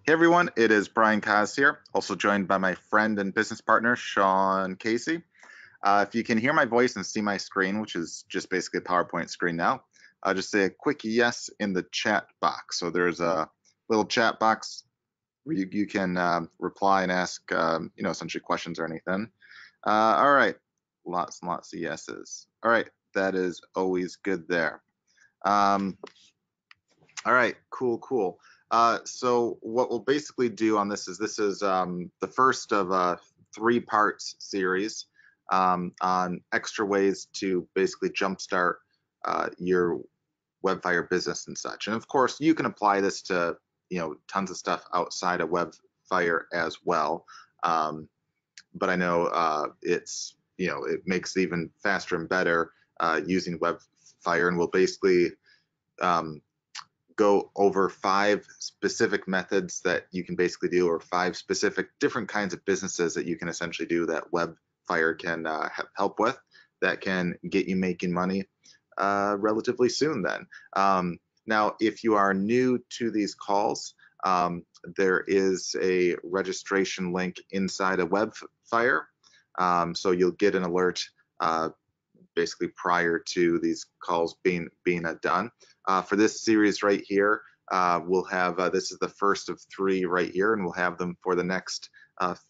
Hey everyone, it is Brian Kaz here, also joined by my friend and business partner, Sean Casey. If you can hear my voice and see my screen, which is just basically a PowerPoint screen now, just say a quick yes in the chat box. So there's a little chat box where you can reply and ask, essentially questions or anything. All right, lots and lots of yeses. All right, that is always good there. All right, cool. So what we'll basically do on this is the first of a three-part series on extra ways to basically jumpstart your WebFire business and such. And of course, you can apply this to tons of stuff outside of WebFire as well. But I know it makes it even faster and better using WebFire, and we'll basically um, go over 5 specific methods that you can basically do, or 5 specific different kinds of businesses that you can essentially do that WebFire can help with, that can get you making money relatively soon then. Now, if you are new to these calls, there is a registration link inside of WebFire. So you'll get an alert basically prior to these calls being done. For this series right here, we'll have, this is the first of 3 right here, and we'll have them for the next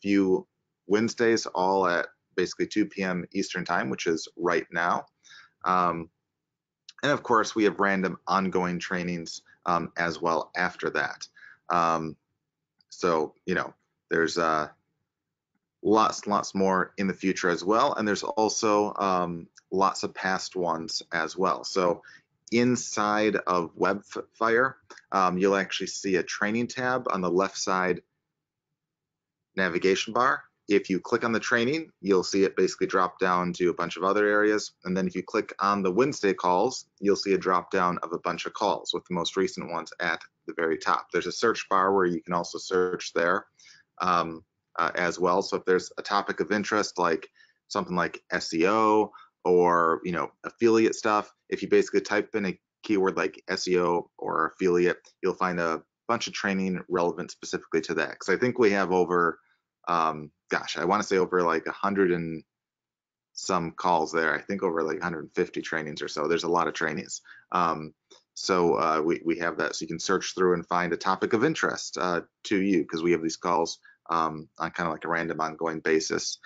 few Wednesdays, all at basically 2 p.m. Eastern time, which is right now. And of course, we have random ongoing trainings as well after that. So, there's lots more in the future as well, and there's also lots of past ones as well. So inside of WebFire, you'll actually see a training tab on the left side navigation bar. If you click on the training, you'll see it basically drop down to a bunch of other areas. And then if you click on the Wednesday calls, you'll see a drop down of a bunch of calls with the most recent ones at the very top. There's a search bar where you can also search there as well. So if there's a topic of interest, like something like SEO or affiliate stuff, if you basically type in a keyword like SEO or affiliate, you'll find a bunch of training relevant specifically to that. Because I think we have over I want to say over like 100 and some calls there. I think over like 150 trainings or so. There's a lot of trainings. So we have that, so you can search through and find a topic of interest to you, because we have these calls on kind of like a random ongoing basis.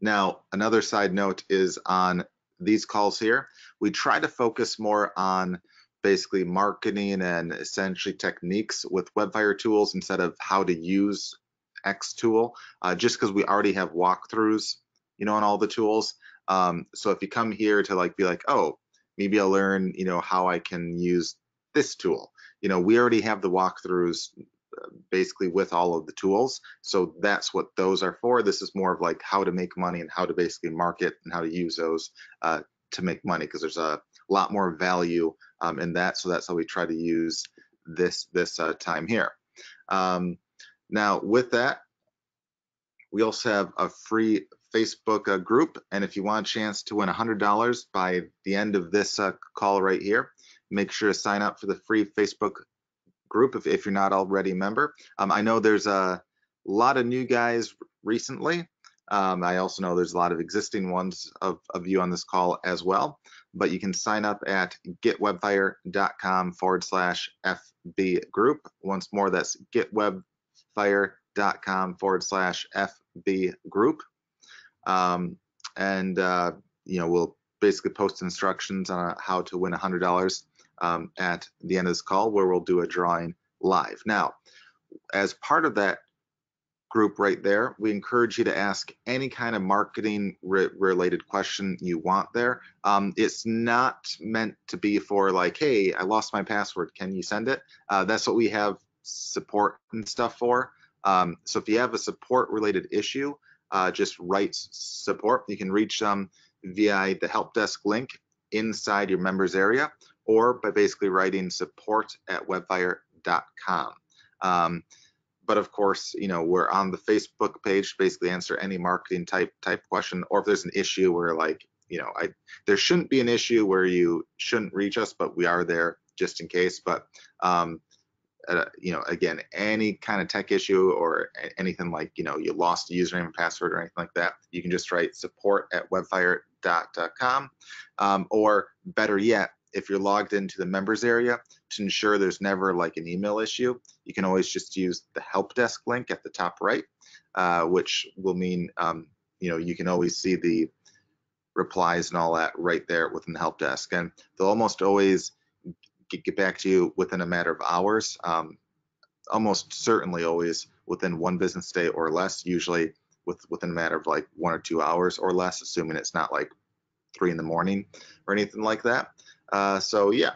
Now, another side note is on these calls here, we try to focus more on basically marketing and essentially techniques with WebFire tools instead of how to use X tool, just because we already have walkthroughs, on all the tools. So if you come here to be like, oh, maybe I'll learn, how I can use this tool. We already have the walkthroughs basically with all of the tools. So that's what those are for. This is more of like how to make money and how to basically market and how to use those to make money, because there's a lot more value in that. So that's how we try to use this time here. Now with that, we also have a free Facebook group, and if you want a chance to win $100 by the end of this call right here, make sure to sign up for the free Facebook group if you're not already a member. I know there's a lot of new guys recently. I also know there's a lot of existing ones of you on this call as well, but you can sign up at getwebfire.com/FB group. Once more, that's getwebfire.com/FB group. We'll basically post instructions on how to win $100 at the end of this call, where we'll do a drawing live. Now, as part of that group right there, we encourage you to ask any kind of marketing related question you want there. It's not meant to be for like, hey, I lost my password, can you send it? That's what we have support and stuff for. So if you have a support related issue, just write support. You can reach them via the help desk link inside your members area, or by basically writing support@webfire.com. But of course, we're on the Facebook page to basically answer any marketing type question, or if there's an issue where there shouldn't be an issue where you shouldn't reach us, but we are there just in case. But you know, again, any kind of tech issue or anything like, you know, you lost a username and password or anything like that, you can just write support@webfire.com. Or better yet, if you're logged into the members area, to ensure there's never like an email issue, you can always just use the help desk link at the top right, which will mean, you know, you can always see the replies and all that right there within the help desk. And they'll almost always get back to you within a matter of hours, almost certainly always within one business day or less, usually within a matter of like 1 or 2 hours or less, assuming it's not like 3 in the morning or anything like that. So yeah,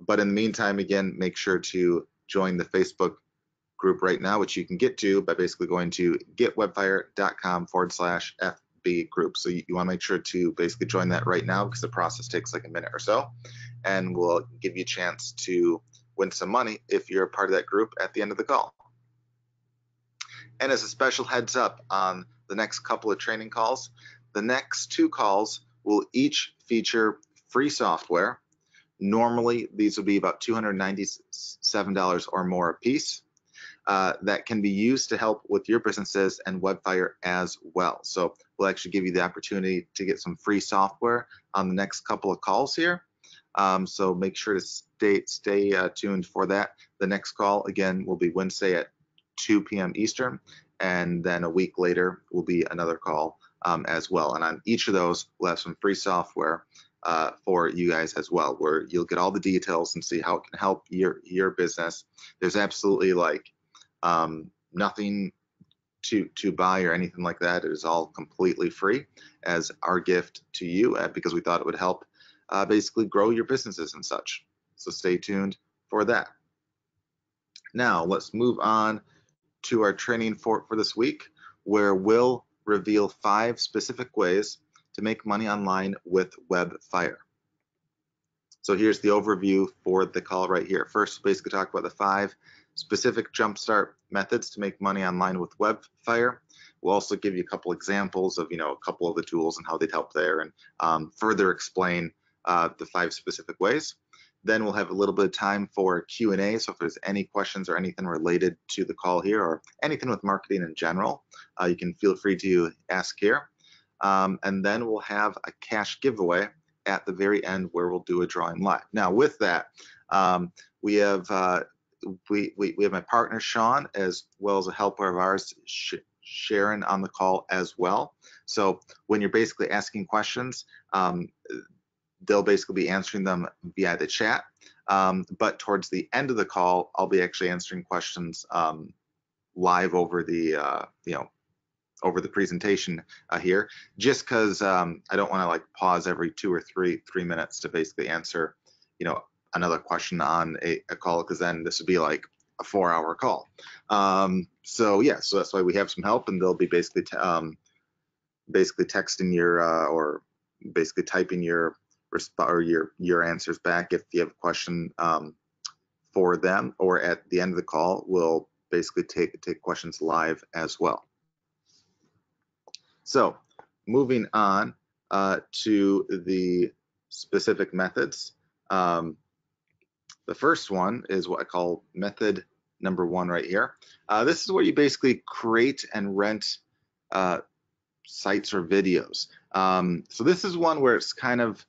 but in the meantime, again, make sure to join the Facebook group right now, which you can get to by basically going to getwebfire.com/FB group. So you want to make sure to basically join that right now, because the process takes like a minute or so, and will give you a chance to win some money if you're a part of that group at the end of the call. And as a special heads up on the next couple of training calls, the next 2 calls will each feature free software. Normally, these will be about $297 or more a piece. That can be used to help with your businesses and WebFire as well. So we'll actually give you the opportunity to get some free software on the next couple of calls here. So make sure to stay tuned for that. The next call, again, will be Wednesday at 2 p.m. Eastern, and then a week later will be another call as well. And on each of those, we'll have some free software for you guys as well, where you'll get all the details and see how it can help your business. There's absolutely like nothing to buy or anything like that. It is all completely free as our gift to you, because we thought it would help basically grow your businesses and such. So stay tuned for that. Now let's move on to our training for this week, where we'll reveal 5 specific ways to make money online with WebFire. So here's the overview for the call right here. First, we'll basically talk about the 5 specific Jumpstart methods to make money online with WebFire. We'll also give you a couple examples of, you know, a couple of the tools and how they'd help there, and further explain the 5 specific ways. Then we'll have a little bit of time for Q&A. So if there's any questions or anything related to the call here, or anything with marketing in general, you can feel free to ask here. And then we'll have a cash giveaway at the very end, where we'll do a drawing live. Now with that, we have my partner Sean, as well as a helper of ours, Sharon, on the call as well. So when you're basically asking questions, they'll basically be answering them via the chat. But towards the end of the call, I'll be actually answering questions live over the over the presentation here, just because I don't want to like pause every 2 or 3 minutes to basically answer, you know, another question on a call, because then this would be like a 4-hour call. So yeah, so that's why we have some help, and they'll be basically texting your or basically typing your answers back if you have a question for them, or at the end of the call, we'll basically take questions live as well. So moving on to the specific methods. The first one is what I call method number 1 right here. This is where you basically create and rent sites or videos. So this is one where it's kind of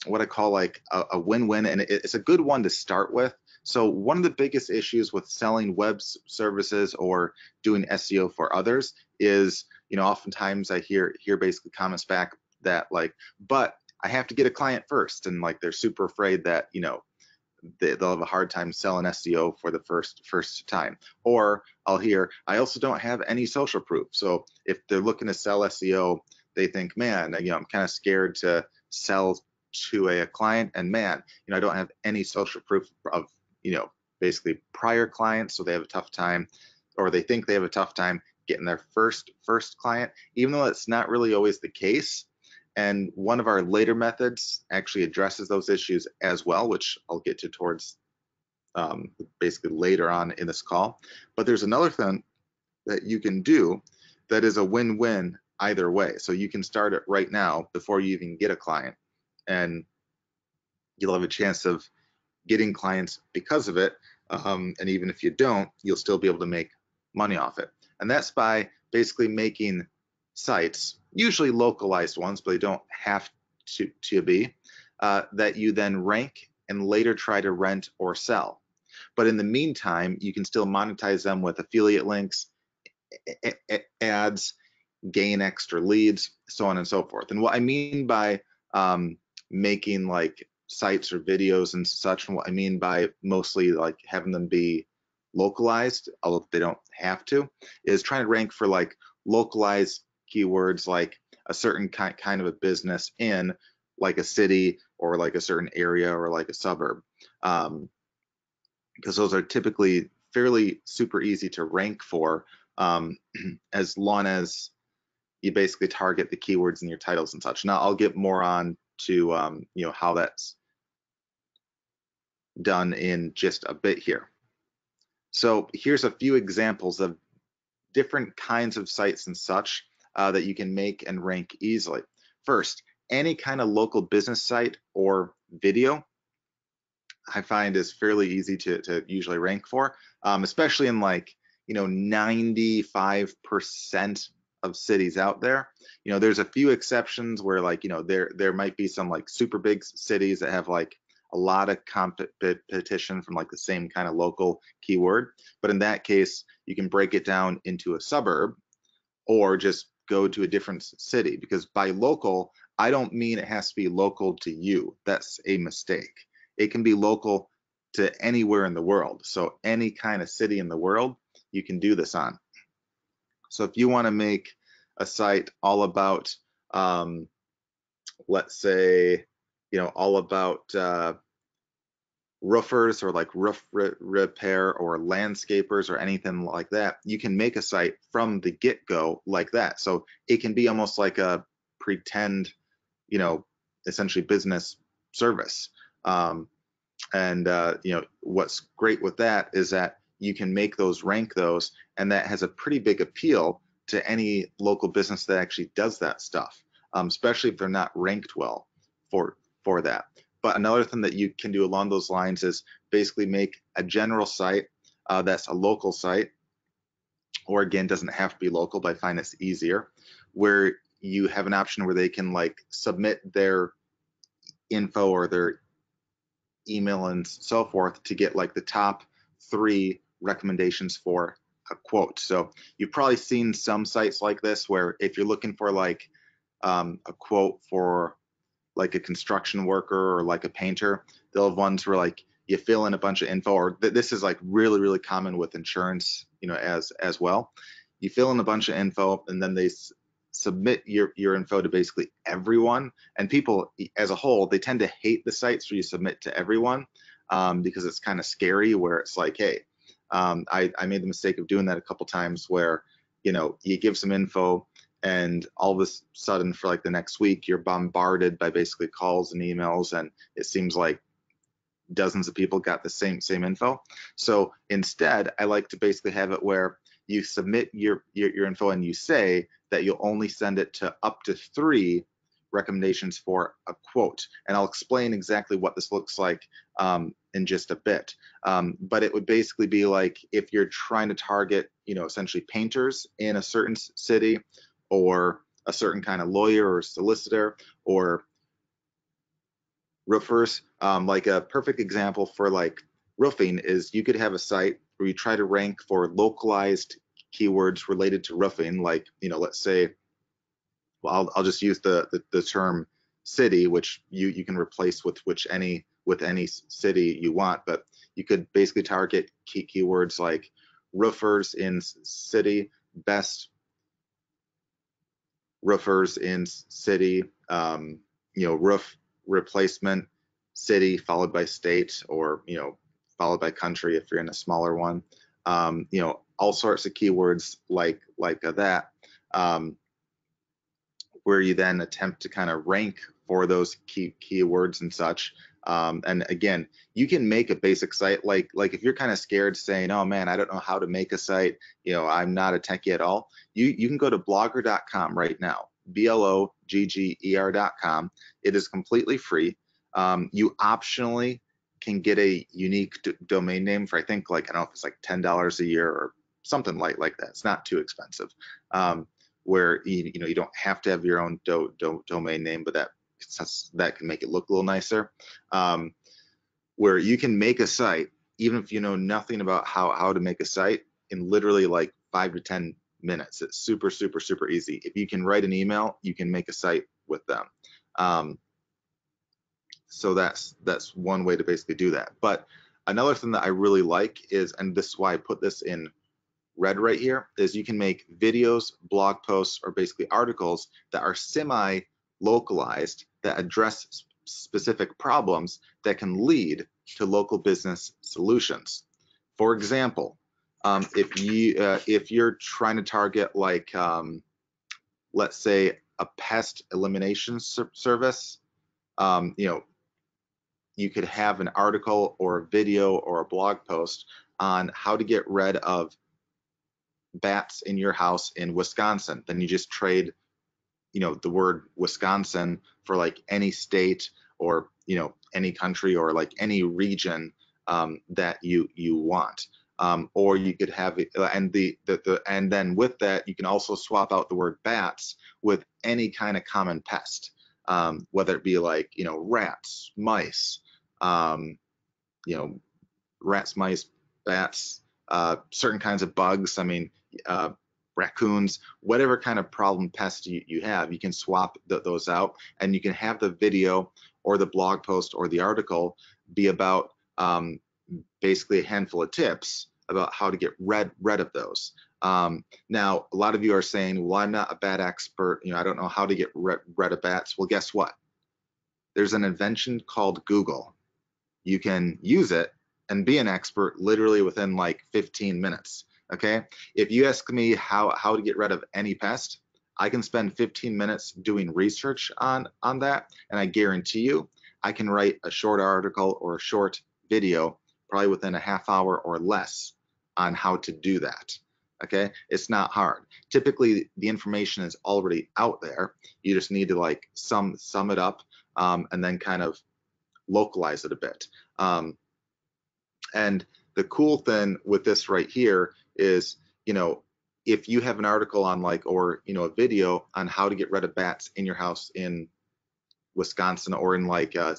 what I call like a win-win, and it's a good one to start with. So one of the biggest issues with selling web services or doing SEO for others is, you know, oftentimes I hear basically comments back that like, but I have to get a client first, and like they're super afraid that, you know, they'll have a hard time selling SEO for the first time. Or I'll hear, I also don't have any social proof. So if they're looking to sell SEO, they think, man, you know, I'm kind of scared to sell to a client, and man, you know, I don't have any social proof of, you know, basically prior clients, so they have a tough time, or they think they have a tough time getting their first client, even though it's not really always the case. And one of our later methods actually addresses those issues as well, which I'll get to towards basically later on in this call. But there's another thing that you can do that is a win-win either way. So you can start it right now before you even get a client, and you'll have a chance of getting clients because of it. And even if you don't, you'll still be able to make money off it. And that's by basically making sites, usually localized ones, but they don't have to be, that you then rank and later try to rent or sell. But in the meantime, you can still monetize them with affiliate links, ads, gain extra leads, so on and so forth. And what I mean by making like sites or videos and such, and what I mean by mostly like having them be localized, although they don't have to, is trying to rank for like localized keywords like a certain kind of a business in like a city or like a certain area or like a suburb. Because those are typically fairly super easy to rank for, as long as you basically target the keywords in your titles and such. Now I'll get more on to how that's done in just a bit here. So here's a few examples of different kinds of sites and such that you can make and rank easily. First, any kind of local business site or video I find is fairly easy to usually rank for, especially in like 95% of cities out there. There's a few exceptions where like there might be some like super big cities that have like a lot of competition from like the same kind of local keyword, but in that case you can break it down into a suburb or just go to a different city, because by local I don't mean it has to be local to you. That's a mistake. It can be local to anywhere in the world. So any kind of city in the world, you can do this on. So if you want to make a site all about, let's say, all about roofers or like roof repair or landscapers or anything like that, you can make a site from the get-go like that. So it can be almost like a pretend, essentially business service. And what's great with that is that you can make those, rank those, and that has a pretty big appeal to any local business that actually does that stuff, especially if they're not ranked well for that. But another thing that you can do along those lines is basically make a general site that's a local site, or again, doesn't have to be local, but I find it's easier, where you have an option where they can like submit their info or their email and so forth to get like the top 3 recommendations for a quote. So you've probably seen some sites like this where if you're looking for like a quote for like a construction worker or like a painter, they'll have ones where like you fill in a bunch of info, or this is like really common with insurance, as well. You fill in a bunch of info and then they submit your info to basically everyone, and people as a whole, they tend to hate the sites where you submit to everyone, because it's kind of scary, where it's like, hey, I made the mistake of doing that a couple times where you give some info and all of a sudden for like the next week you're bombarded by basically calls and emails, and it seems like dozens of people got the same info. So instead, I like to basically have it where you submit your info and you say that you'll only send it to up to 3 recommendations for a quote. And I'll explain exactly what this looks like in just a bit. But it would basically be like if you're trying to target, essentially painters in a certain city, or a certain kind of lawyer or solicitor, or roofers. Like a perfect example for like roofing is you could have a site where you try to rank for localized keywords related to roofing. Like, let's say, well, I'll just use the term city, which you can replace with any city you want, but you could basically target keywords like roofers in city, best roofers in city, roof replacement, city followed by state, or followed by country if you're in a smaller one. All sorts of keywords like that, where you then attempt to kind of rank for those keywords and such. And again, you can make a basic site like if you're kind of scared saying, oh man, I don't know how to make a site, I'm not a techie at all, you can go to blogger.com right now, blogger.com. It is completely free. You optionally can get a unique domain name for, I think, like, I don't know if it's like $10 a year or something like that. It's not too expensive. Where you don't have to have your own domain name, but that can make it look a little nicer. Where you can make a site, even if you know nothing about how to make a site, in literally like 5 to 10 minutes. It's super, super, super easy. If you can write an email, you can make a site with them. So that's one way to basically do that. But another thing that I really like is, and this is why I put this in red right here, is you can make videos, blog posts, or basically articles that are semi-localized, that address specific problems that can lead to local business solutions. For example, if you're trying to target, like, let's say, a pest elimination service, you could have an article or a video or a blog post on how to get rid of bats in your house in Wisconsin. Then you just trade, the word Wisconsin for like any state, or any country, or like any region that you want. Or you could have it, and then with that, you can also swap out the word bats with any kind of common pest, whether it be like, rats, mice, rats, mice, bats, certain kinds of bugs. I mean, raccoons, whatever kind of problem pest you have, you can swap those out, and you can have the video or the blog post or the article be about basically a handful of tips about how to get rid of those. Now, a lot of you are saying, well, I'm not a bat expert, I don't know how to get rid of bats. Well, guess what? There's an invention called Google. You can use it and be an expert literally within like 15 minutes. Okay, if you ask me how to get rid of any pest, I can spend 15 minutes doing research on that, and I guarantee you I can write a short article or a short video probably within a half hour or less on how to do that. Okay, it's not hard. Typically the information is already out there. You just need to like sum it up, and then kind of localize it a bit. And the cool thing with this right here is, if you have an article on or a video on how to get rid of bats in your house in Wisconsin, or in like a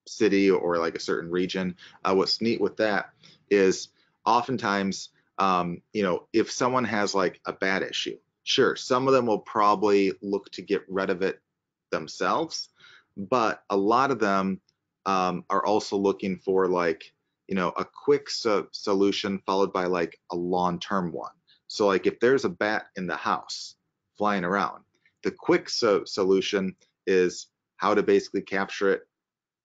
city, or like a certain region, what's neat with that is oftentimes, if someone has like a bat issue, sure, some of them will probably look to get rid of it themselves, but a lot of them are also looking for like, a quick solution followed by like a long-term one. So like if there's a bat in the house flying around, the quick solution is how to basically capture it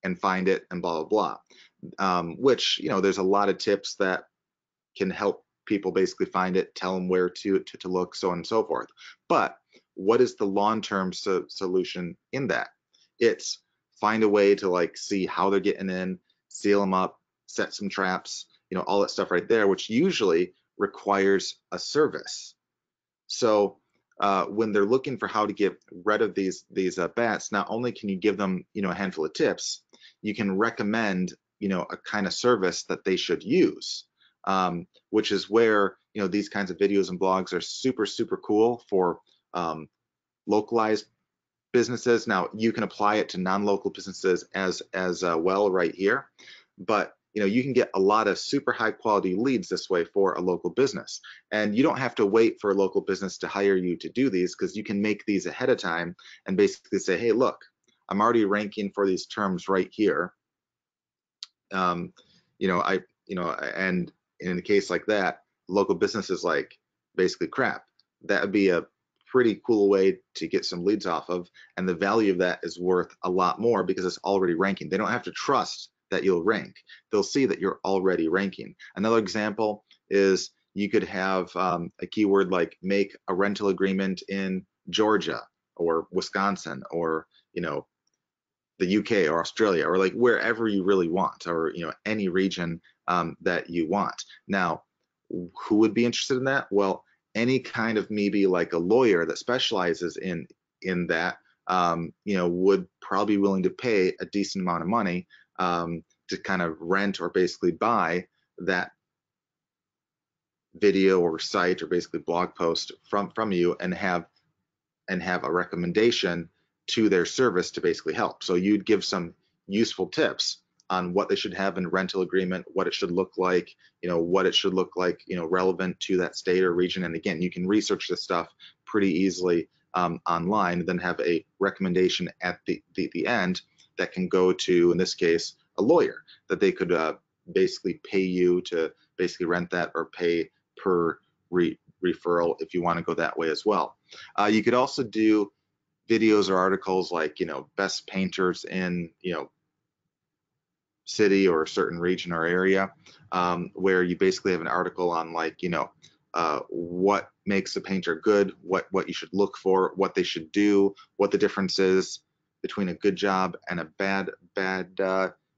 and find it and blah, blah, blah. Which, there's a lot of tips that can help people basically find it, tell them where to look, so on and so forth. But what is the long-term solution in that? It's find a way to like see how they're getting in, seal them up, set some traps, all that stuff right there, which usually requires a service. So when they're looking for how to get rid of these bats, not only can you give them, a handful of tips, you can recommend, a kind of service that they should use, which is where, these kinds of videos and blogs are super, super cool for localized businesses. Now you can apply it to non-local businesses as well right here, but you can get a lot of super high quality leads this way for a local business, and you don't have to wait for a local business to hire you to do these, because you can make these ahead of time and basically say, hey, look, I'm already ranking for these terms right here. And in a case like that, local business is like basically crap. That would be a pretty cool way to get some leads off of, and the value of that is worth a lot more because it's already ranking. They don't have to trust that you'll rank. They'll see that you're already ranking. Another example is you could have a keyword like make a rental agreement in Georgia or Wisconsin, or the UK or Australia, or like wherever you really want, or any region that you want. Now, who would be interested in that? Well, any kind of maybe like a lawyer that specializes in that, would probably be willing to pay a decent amount of money to kind of rent or basically buy that video or site or basically blog post from you, and have a recommendation to their service to basically help. So you'd give some useful tips on what they should have in a rental agreement, what it should look like, what it should look like, relevant to that state or region. And again, you can research this stuff pretty easily online, and then have a recommendation at the end that can go to, in this case, a lawyer, that they could basically pay you to basically rent that, or pay per referral if you want to go that way as well. You could also do videos or articles like, best painters in, city or a certain region or area, where you basically have an article on, like, what makes a painter good, what you should look for, what they should do, what the difference is between a good job and a bad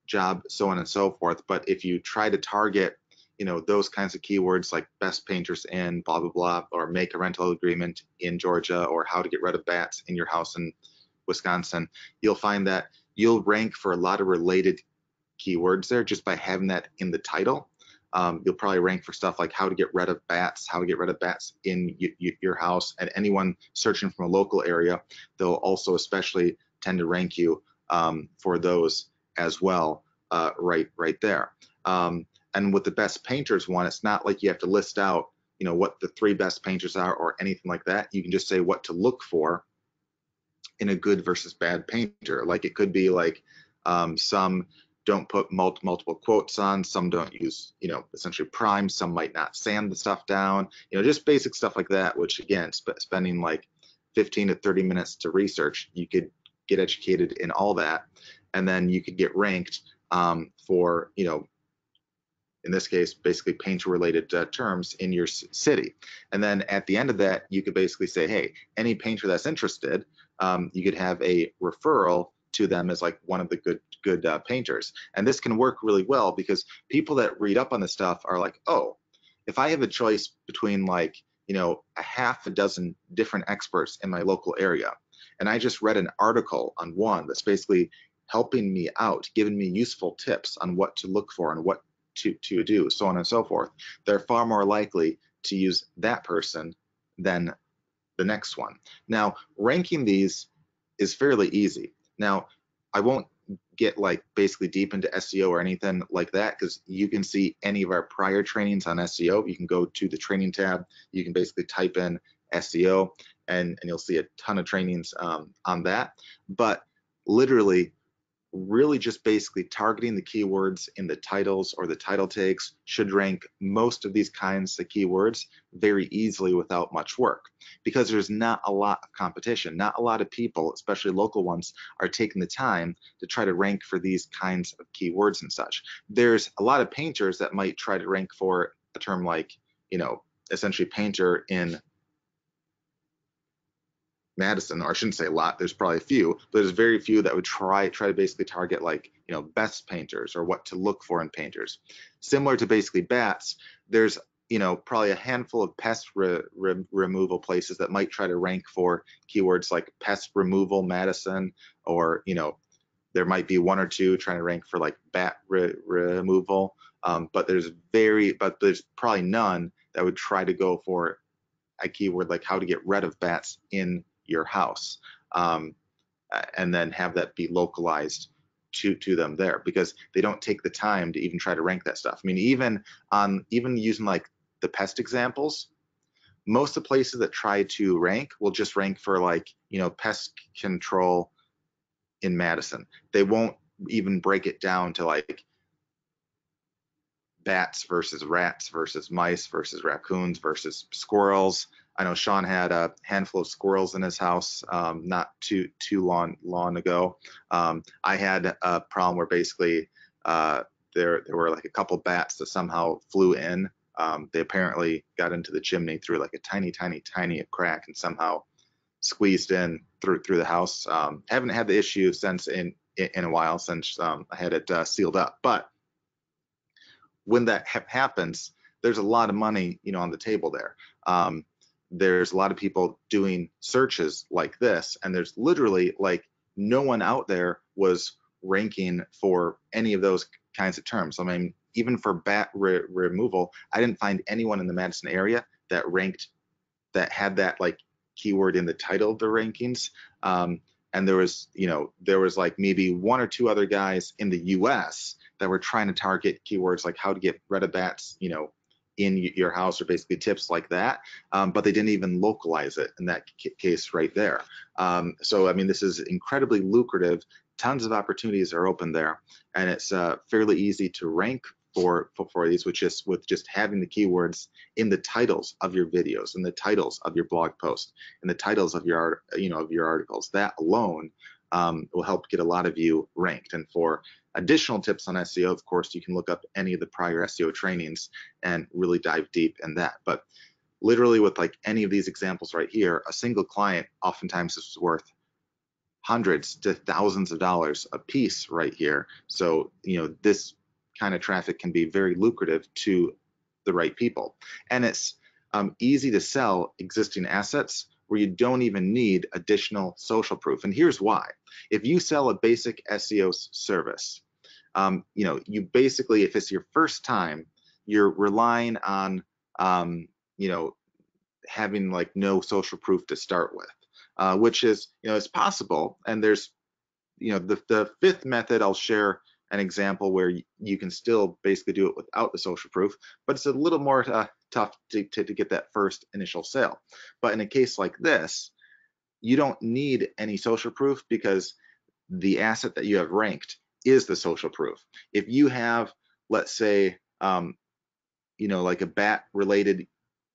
job, so on and so forth. But if you try to target, those kinds of keywords like best painters in blah, blah, blah, or make a rental agreement in Georgia, or how to get rid of bats in your house in Wisconsin, you'll find that you'll rank for a lot of related keywords there just by having that in the title. You'll probably rank for stuff like how to get rid of bats, in your house, and anyone searching from a local area, they'll also especially tend to rank you for those as well, right there. And with the best painters one, it's not like you have to list out, what the 3 best painters are or anything like that. You can just say what to look for in a good versus bad painter. Like, it could be like, some don't put multiple quotes on, some don't use, essentially prime, some might not sand the stuff down, just basic stuff like that, which again, spending like 15 to 30 minutes to research, you could get educated in all that, and then you could get ranked for, in this case, basically painter related terms in your city. And then at the end of that, you could basically say, hey, any painter that's interested, you could have a referral to them as like one of the good painters. And this can work really well, because people that read up on the stuff are like, oh, if I have a choice between, like, a half a dozen different experts in my local area, and I just read an article on one that's basically helping me out, giving me useful tips on what to look for and what to do, so on and so forth, they're far more likely to use that person than the next one. Now, ranking these is fairly easy. Now, I won't get like basically deep into SEO or anything like that, because you can see any of our prior trainings on SEO. You can go to the training tab, you can basically type in SEO, and you'll see a ton of trainings on that. But literally, really just basically targeting the keywords in the titles or the title tags should rank most of these kinds of keywords very easily without much work, because there's not a lot of competition. Not a lot of people, especially local ones, are taking the time to try to rank for these kinds of keywords and such. There's a lot of painters that might try to rank for a term like, essentially painter in Madison, or I shouldn't say a lot, there's probably a few, but there's very few that would try to basically target like, best painters or what to look for in painters. Similar to basically bats, there's, probably a handful of pest removal places that might try to rank for keywords like pest removal Madison, or, there might be 1 or 2 trying to rank for like bat removal, but there's probably none that would try to go for a keyword like how to get rid of bats in your house, and then have that be localized to them there, because they don't take the time to even try to rank that stuff. I mean, even using like the pest examples, most of the places that try to rank will just rank for like, pest control in Madison. They won't even break it down to like bats versus rats versus mice versus raccoons versus squirrels. I know Sean had a handful of squirrels in his house not too long ago. I had a problem where basically there were like a couple bats that somehow flew in. They apparently got into the chimney through like a tiny crack and somehow squeezed in through the house. Haven't had the issue since in a while, since I had it sealed up. But when that happens, there's a lot of money, on the table there. there's a lot of people doing searches like this, and there's literally like no one out there was ranking for any of those kinds of terms. I mean, even for bat removal, I didn't find anyone in the Madison area that ranked, that had that like keyword in the title of the rankings. And there was, there was like maybe one or two other guys in the US that were trying to target keywords like how to get rid of bats, in your house, or basically tips like that. But they didn't even localize it in that case right there. So, I mean, this is incredibly lucrative. Tons of opportunities are open there, and it's fairly easy to rank for these with just having the keywords in the titles of your videos, in the titles of your blog post, in the titles of your articles. That alone will help get a lot of you ranked. And for additional tips on SEO, of course, you can look up any of the prior SEO trainings and really dive deep in that. But literally with like any of these examples right here, a single client oftentimes is worth hundreds to thousands of dollars a piece right here. So, this kind of traffic can be very lucrative to the right people. And it's easy to sell existing assets where you don't even need additional social proof. And here's why. If you sell a basic SEO service, you basically, if it's your first time, you're relying on, having like no social proof to start with, which is, it's possible. And there's, the fifth method, I'll share an example where you can still basically do it without the social proof, but it's a little more tough to get that first initial sale. But in a case like this, you don't need any social proof because the asset that you have ranked is the social proof. If you have, let's say, like a bat related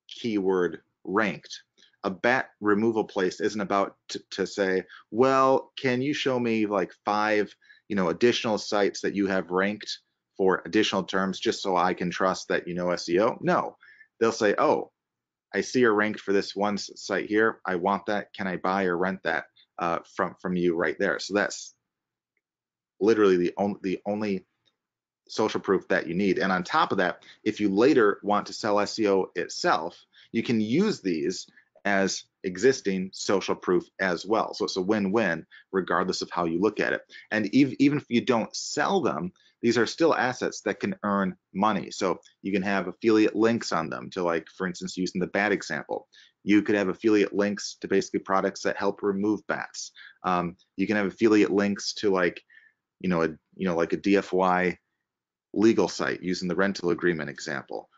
keyword ranked, a bat removal place isn't about to say, well, can you show me like 5 additional sites that you have ranked for additional terms just so I can trust that you know SEO? No, they'll say, oh, I see you're ranked for this one site here. I want that. Can I buy or rent that from you right there? So that's literally the only social proof that you need. And on top of that, if you later want to sell SEO itself, you can use these as existing social proof as well. So it's a win-win regardless of how you look at it. And even if you don't sell them, these are still assets that can earn money. So you can have affiliate links on them to, like, for instance, using the bat example, you could have affiliate links to basically products that help remove bats. You can have affiliate links to like a DFY legal site using the rental agreement example,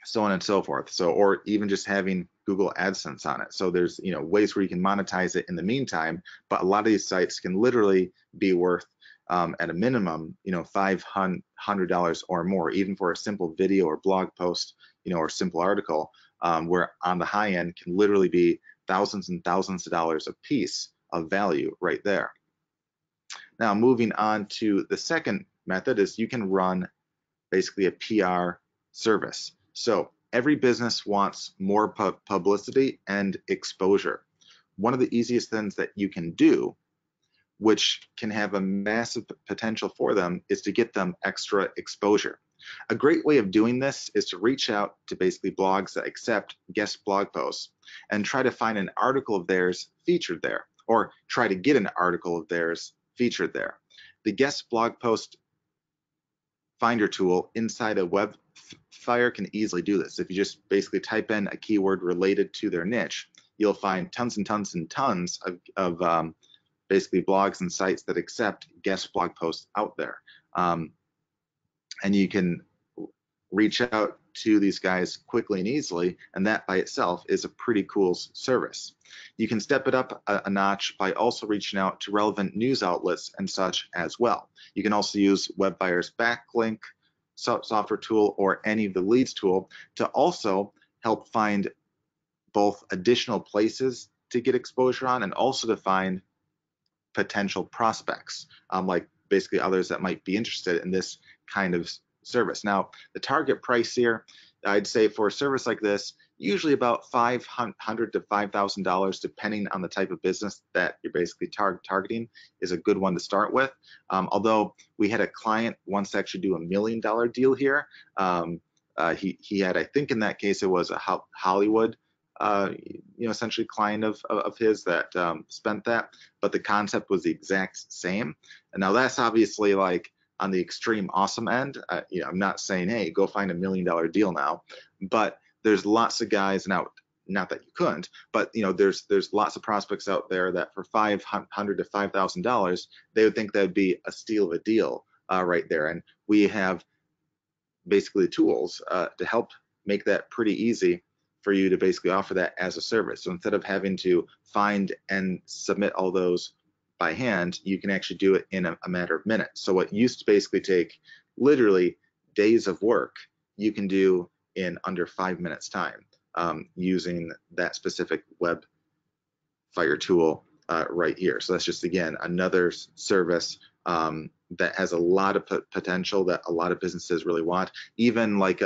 so on and so forth. So, or even just having Google AdSense on it. So there's ways where you can monetize it in the meantime, but a lot of these sites can literally be worth at a minimum $500 or more, even for a simple video or blog post, or simple article, where on the high end can literally be thousands and thousands of dollars a piece of value right there. Now, moving on to the second method is you can run basically a PR service. So every business wants more publicity and exposure. One of the easiest things that you can do, which can have a massive potential for them, is to get them extra exposure. A great way of doing this is to reach out to basically blogs that accept guest blog posts and try to find an article of theirs featured there, or try to get an article of theirs featured there. The guest blog post finder tool inside of WebFire can easily do this. If you just basically type in a keyword related to their niche, you'll find tons and tons and tons of basically blogs and sites that accept guest blog posts out there. And you can reach out to these guys quickly and easily, and that by itself is a pretty cool service. You can step it up a notch by also reaching out to relevant news outlets and such as well. You can also use WebFire's backlink software tool or any of the leads tool to also help find both additional places to get exposure on and also to find potential prospects, like basically others that might be interested in this kind of service. Now, the target price here, I'd say for a service like this, usually about $500 to $5,000, depending on the type of business that you're basically targeting, is a good one to start with. Although we had a client once actually do $1 million deal here he had, I think in that case, it was a Hollywood, essentially client of his that spent that, but the concept was the exact same. And now that's obviously like on the extreme awesome end. I'm not saying, hey, go find $1 million deal now, but there's lots of guys now. Not that you couldn't, but there's lots of prospects out there that for $500 to $5,000, they would think that would be a steal of a deal right there. And we have basically tools to help make that pretty easy for you to basically offer that as a service. So instead of having to find and submit all those by hand, you can actually do it in a matter of minutes. So what used to basically take literally days of work, you can do in under 5 minutes time using that specific WebFire tool right here. So that's just, again, another service that has a lot of potential that a lot of businesses really want. Even like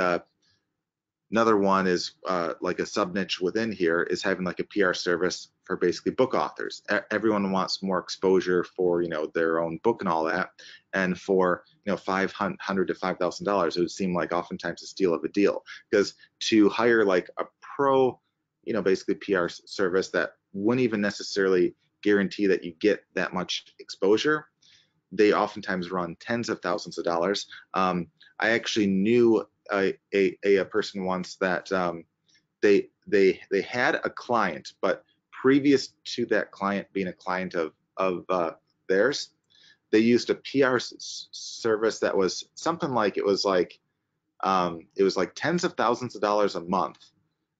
another one is like a sub niche within here is having like a PR service for basically book authors. Everyone wants more exposure for their own book and all that, and for $500 to $5,000, it would seem like oftentimes a steal of a deal, because to hire like a pro basically PR service that wouldn't even necessarily guarantee that you get that much exposure, they oftentimes run tens of thousands of dollars. I actually knew a person once that they had a client, but previous to that client being a client of theirs, they used a PR service that was something like it was like tens of thousands of dollars a month,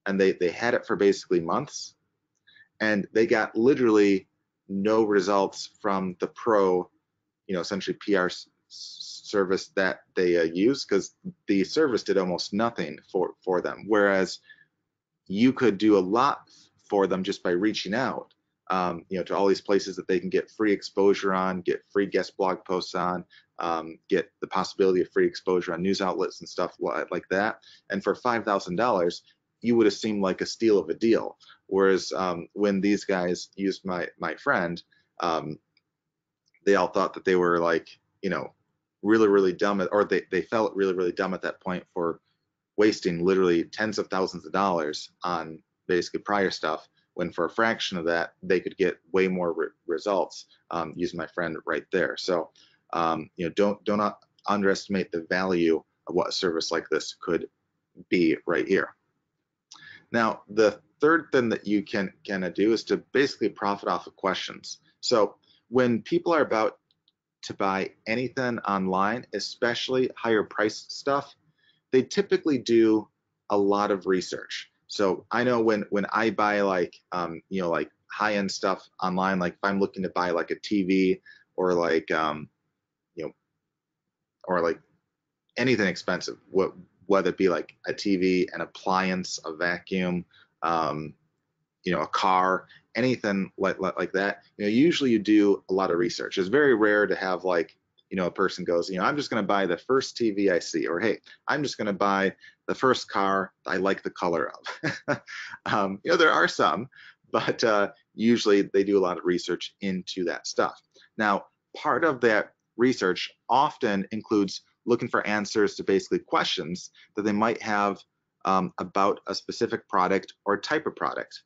and they had it for basically months, and they got literally no results from the pro essentially PR service that they use, because the service did almost nothing for them, whereas you could do a lot for them just by reaching out to all these places that they can get free exposure on, get free guest blog posts on, get the possibility of free exposure on news outlets and stuff like that. And for $5,000, you would have seemed like a steal of a deal. Whereas when these guys used my friend, they all thought that they were like, really, really dumb, or they felt really, really dumb at that point for wasting literally tens of thousands of dollars on basically prior stuff, when for a fraction of that, they could get way more results using my friend right there. So, don't underestimate the value of what a service like this could be right here. Now, the third thing that you can do is to basically profit off of questions. So when people are about to buy anything online, especially higher priced stuff, they typically do a lot of research. So I know when I buy like like high-end stuff online, like if I'm looking to buy like a TV or like or like anything expensive, whether it be like a TV, an appliance, a vacuum, a car, anything like that, usually you do a lot of research. It's very rare to have like, a person goes, I'm just going to buy the first TV I see, or hey, I'm just going to buy the first car I like the color of. There are some, but usually they do a lot of research into that stuff. Now, part of that research often includes looking for answers to basically questions that they might have about a specific product or type of product.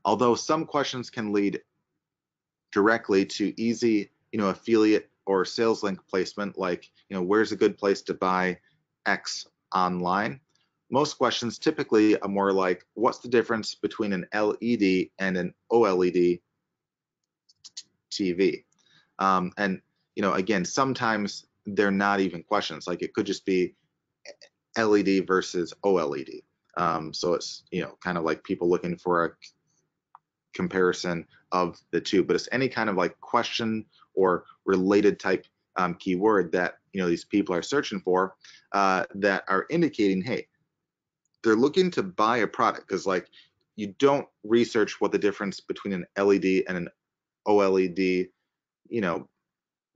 Although some questions can lead directly to easy, affiliate or sales link placement, like, where's a good place to buy X online? Most questions typically are more like, what's the difference between an LED and an OLED TV? And, again, sometimes they're not even questions. Like it could just be LED versus OLED. So it's, kind of like people looking for a comparison of the two, but it's any kind of like question or related type keyword that these people are searching for that are indicating, hey, they're looking to buy a product. Because like you don't research what the difference between an LED and an OLED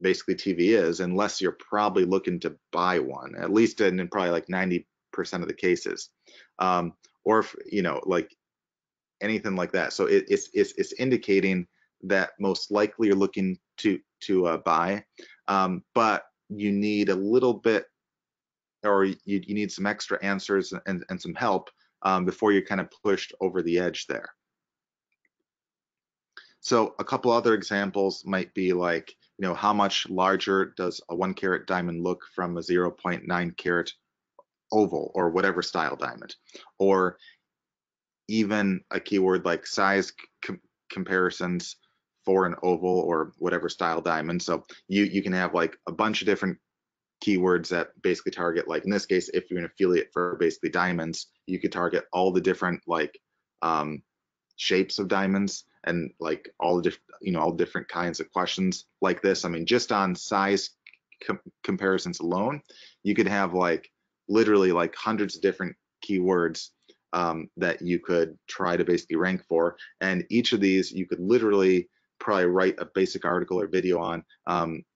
basically TV is, unless you're probably looking to buy one, at least in probably like 90% of the cases, or if like anything like that. So it's indicating that most likely you're looking to buy, but you need a little bit or you need some extra answers and some help before you're kind of pushed over the edge there. So a couple other examples might be like, how much larger does a 1 carat diamond look from a 0.9 carat oval or whatever style diamond? Or even a keyword like size comparisons for an oval or whatever style diamond. So you can have like a bunch of different keywords that basically target, like in this case, if you're an affiliate for basically diamonds, you could target all the different like shapes of diamonds and like all the different, all different kinds of questions like this. I mean, just on size comparisons alone, you could have like literally like hundreds of different keywords that you could try to basically rank for. And each of these you could literally probably write a basic article or video on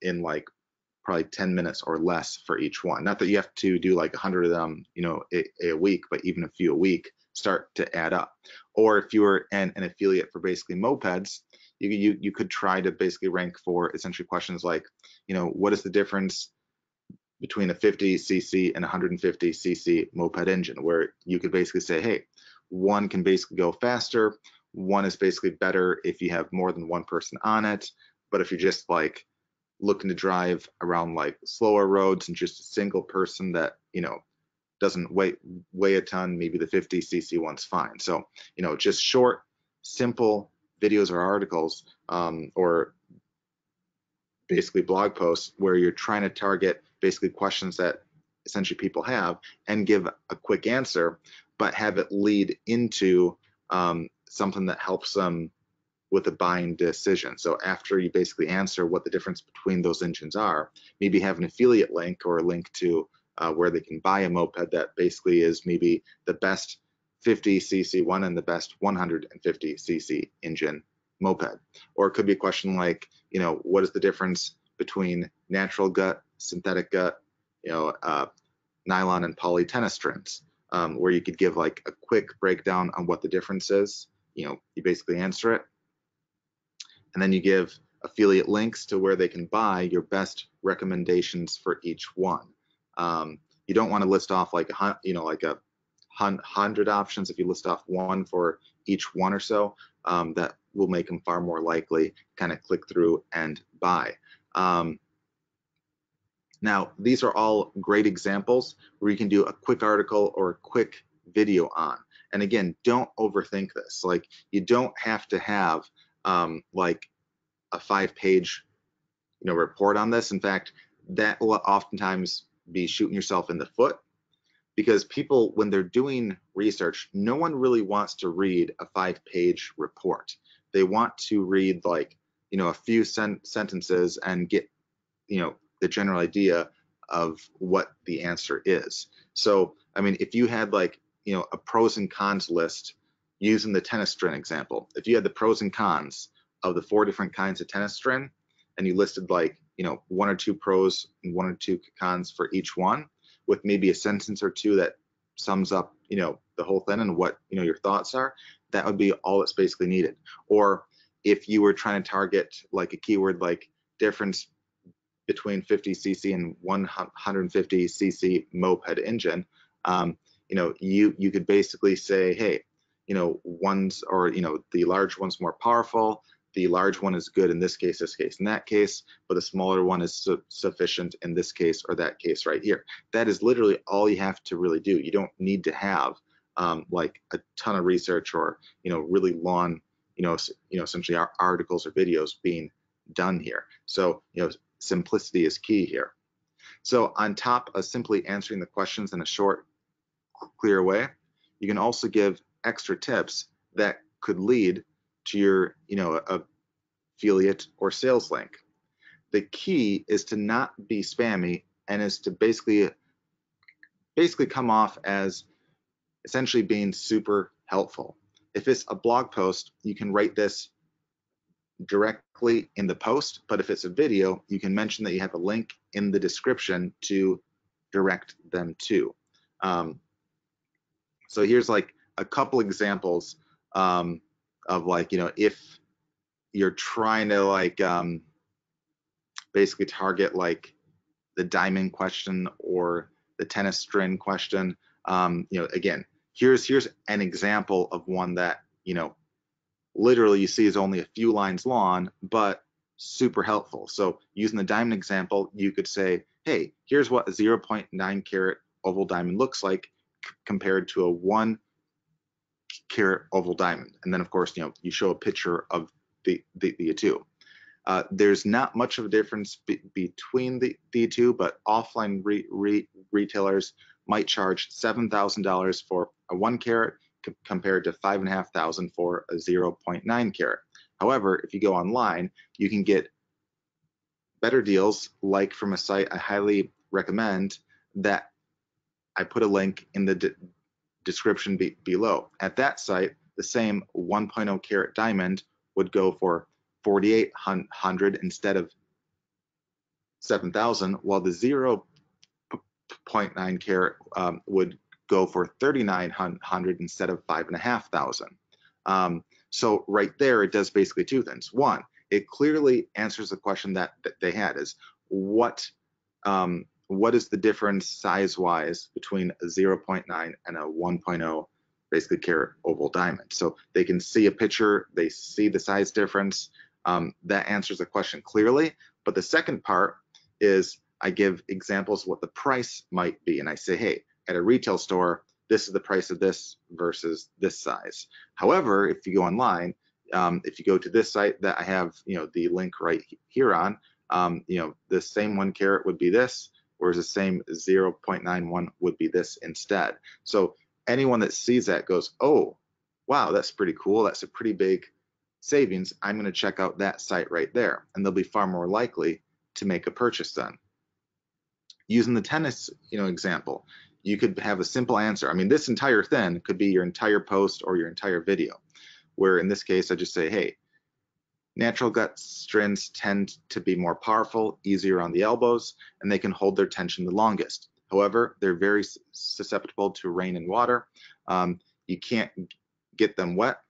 in like probably 10 minutes or less for each one. Not that you have to do like 100 of them, a week, but even a few a week start to add up. Or if you were an affiliate for basically mopeds, you could try to basically rank for essentially questions like, what is the difference between a 50cc and 150cc moped engine, where you could basically say, hey, one can basically go faster, one is basically better if you have more than one person on it, but if you're just like looking to drive around like slower roads and just a single person that doesn't weigh a ton, maybe the 50cc one's fine. So just short, simple videos or articles or basically blog posts where you're trying to target basically questions that essentially people have and give a quick answer, but have it lead into something that helps them with a buying decision. So after you basically answer what the difference between those engines are, maybe have an affiliate link or a link to where they can buy a moped that basically is maybe the best 50cc one and the best 150cc engine moped. Or it could be a question like, what is the difference between natural gut, synthetic gut, nylon and poly tennis strings, where you could give like a quick breakdown on what the difference is. You basically answer it, and then you give affiliate links to where they can buy your best recommendations for each one. You don't want to list off like like a 100 options. If you list off one for each one or so, that will make them far more likely kind of click through and buy. Now, these are all great examples where you can do a quick article or a quick video on. And again, don't overthink this. Like, you don't have to have like a 5-page report on this. In fact, that will oftentimes be shooting yourself in the foot, because people, when they're doing research, no one really wants to read a 5-page report. They want to read like a few sentences and get the general idea of what the answer is. So I mean, if you had like a pros and cons list using the tennis string example, if you had the pros and cons of the 4 different kinds of tennis string, and you listed like 1 or 2 pros and 1 or 2 cons for each one, with maybe a sentence or two that sums up the whole thing and what your thoughts are, that would be all that's basically needed. Or if you were trying to target like a keyword like difference between 50cc and 150cc moped engine, you could basically say, hey, one's, or the large one's more powerful, the large one is good in this case, and that case, but the smaller one is sufficient in this case or that case right here. That is literally all you have to really do. You don't need to have like a ton of research or really long essentially articles or videos being done here. So simplicity is key here. So on top of simply answering the questions in a short, clear way, you can also give extra tips that could lead to your affiliate or sales link. The key is to not be spammy, and is to basically come off as essentially being super helpful. If it's a blog post, you can write this directly in the post, but if it's a video, you can mention that you have a link in the description to direct them to. So here's like a couple examples of like, if you're trying to like basically target like the diamond question or the tennis string question. Again, here's an example of one that, literally you see is only a few lines long, but super helpful. So using the diamond example, you could say, hey, here's what a 0.9 carat oval diamond looks like compared to a 1 carat oval diamond. And then of course, you show a picture of the two. There's not much of a difference between the two, but offline retailers might charge $7,000 for a 1 carat compared to $5,500 for a 0.9 carat. However, if you go online, you can get better deals, like from a site I highly recommend that I put a link in the description below. At that site, the same 1.0 carat diamond would go for $4,800 instead of $7,000, while the 0.9 carat would go for $3,900 instead of $5,500. So right there, it does basically two things. One, it clearly answers the question that they had: is what is the difference size-wise between a 0.9 and a 1.0 basically carat oval diamond? So they can see a picture, they see the size difference. That answers the question clearly. But the second part is I give examples of what the price might be, and I say, hey, at a retail store, this is the price of this versus this size. However, if you go online, if you go to this site that I have, the link right here on, the same 1 carat would be this, whereas the same 0.91 would be this instead. So anyone that sees that goes, oh, wow, that's pretty cool. That's a pretty big savings. I'm going to check out that site right there, and they'll be far more likely to make a purchase then. Using the tennis, example, you could have a simple answer. I mean, this entire thing could be your entire post or your entire video, where in this case, I just say, hey, natural gut strands tend to be more powerful, easier on the elbows, and they can hold their tension the longest. However, they're very susceptible to rain and water. You can't get them wet,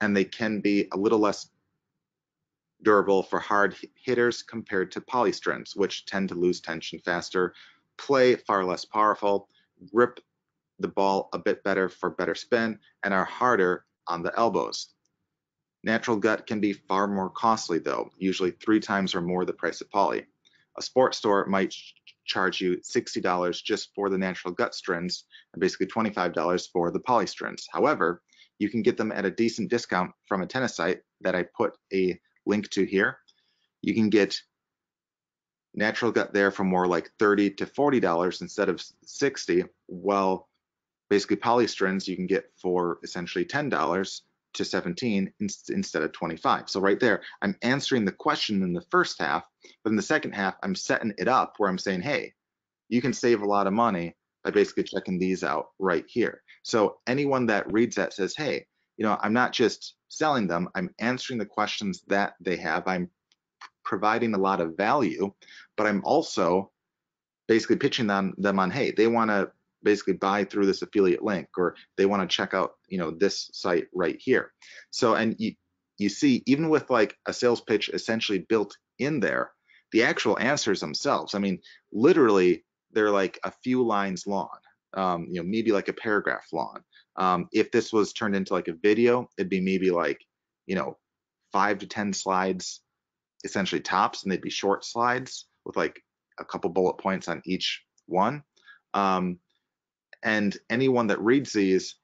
and they can be a little less durable for hard hitters compared to poly strands, which tend to lose tension faster, play far less powerful, grip the ball a bit better for better spin, and are harder on the elbows. Natural gut can be far more costly though, usually 3 times or more the price of poly. A sports store might charge you $60 just for the natural gut strands and basically $25 for the poly strands. However, you can get them at a decent discount from a tennis site that I put a link to here. You can get natural gut there for more like $30 to $40 instead of $60, while basically poly strands you can get for essentially $10 to $17 instead of $25. So right there, I'm answering the question in the first half, but in the second half, I'm setting it up where I'm saying, hey, you can save a lot of money by basically checking these out right here. So anyone that reads that says, hey, I'm not just selling them, I'm answering the questions that they have. I'm providing a lot of value, but I'm also basically pitching them on, hey, they want to basically buy through this affiliate link, or they want to check out, this site right here. So, and you see, even with like a sales pitch essentially built in there, the actual answers themselves, I mean, literally they're like a few lines long, maybe like a paragraph long. If this was turned into like a video, it'd be maybe like, 5 to 10 slides, essentially tops, and they'd be short slides with like a couple bullet points on each one. And anyone that reads these,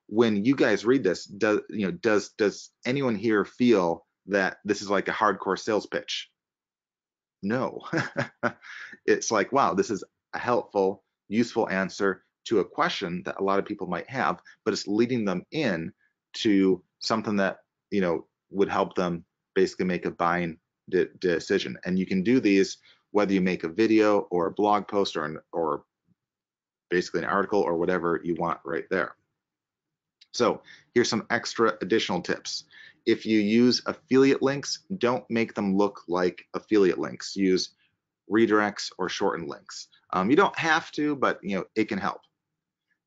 when you guys read this, does anyone here feel that this is like a hardcore sales pitch? No. It's like, wow, this is a helpful, useful answer to a question that a lot of people might have, but it's leading them in to something that, would help them basically make a buying decision. And you can do these whether you make a video or a blog post or basically an article or whatever you want right there. So here's some extra additional tips. If you use affiliate links, don't make them look like affiliate links. Use redirects or shortened links. You don't have to, but it can help.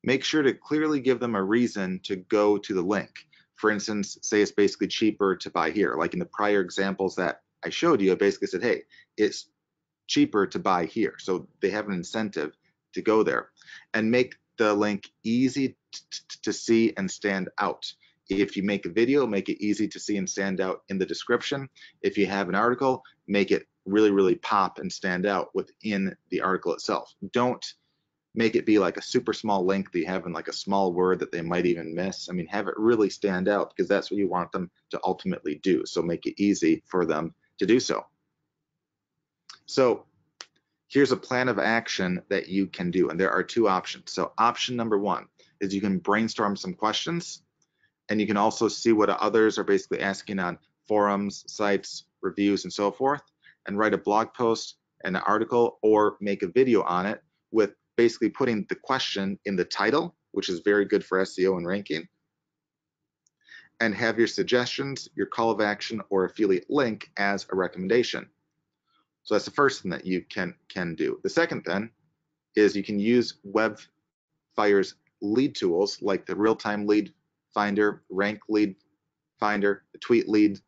Make sure to clearly give them a reason to go to the link. For instance, say it's basically cheaper to buy here. Like in the prior examples that I showed you, I basically said, hey, it's cheaper to buy here. So they have an incentive to go there, and make the link easy to see and stand out. If you make a video, make it easy to see and stand out in the description. If you have an article, make it really pop and stand out within the article itself. Don't make it be like a super small link that you have in like a small word that they might even miss. I mean, have it really stand out, because that's what you want them to ultimately do. So make it easy for them to do so. So here's a plan of action that you can do, and there are two options. So option number one is you can brainstorm some questions, and you can also see what others are basically asking on forums, sites, reviews, and so forth, and write a blog post, an article, or make a video on it with basically putting the question in the title, which is very good for SEO and ranking, and have your suggestions, your call of action, or affiliate link as a recommendation. So that's the first thing that you can do. The second then is you can use WebFire's lead tools like the real-time lead finder, rank lead finder, the tweet lead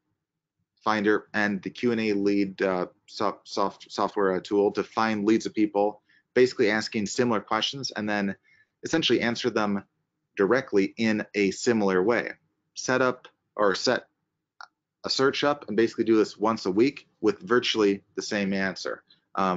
finder, and the Q&A lead software tool to find leads of people basically asking similar questions, and then essentially answer them directly in a similar way. Set a search up and basically do this once a week with virtually the same answer.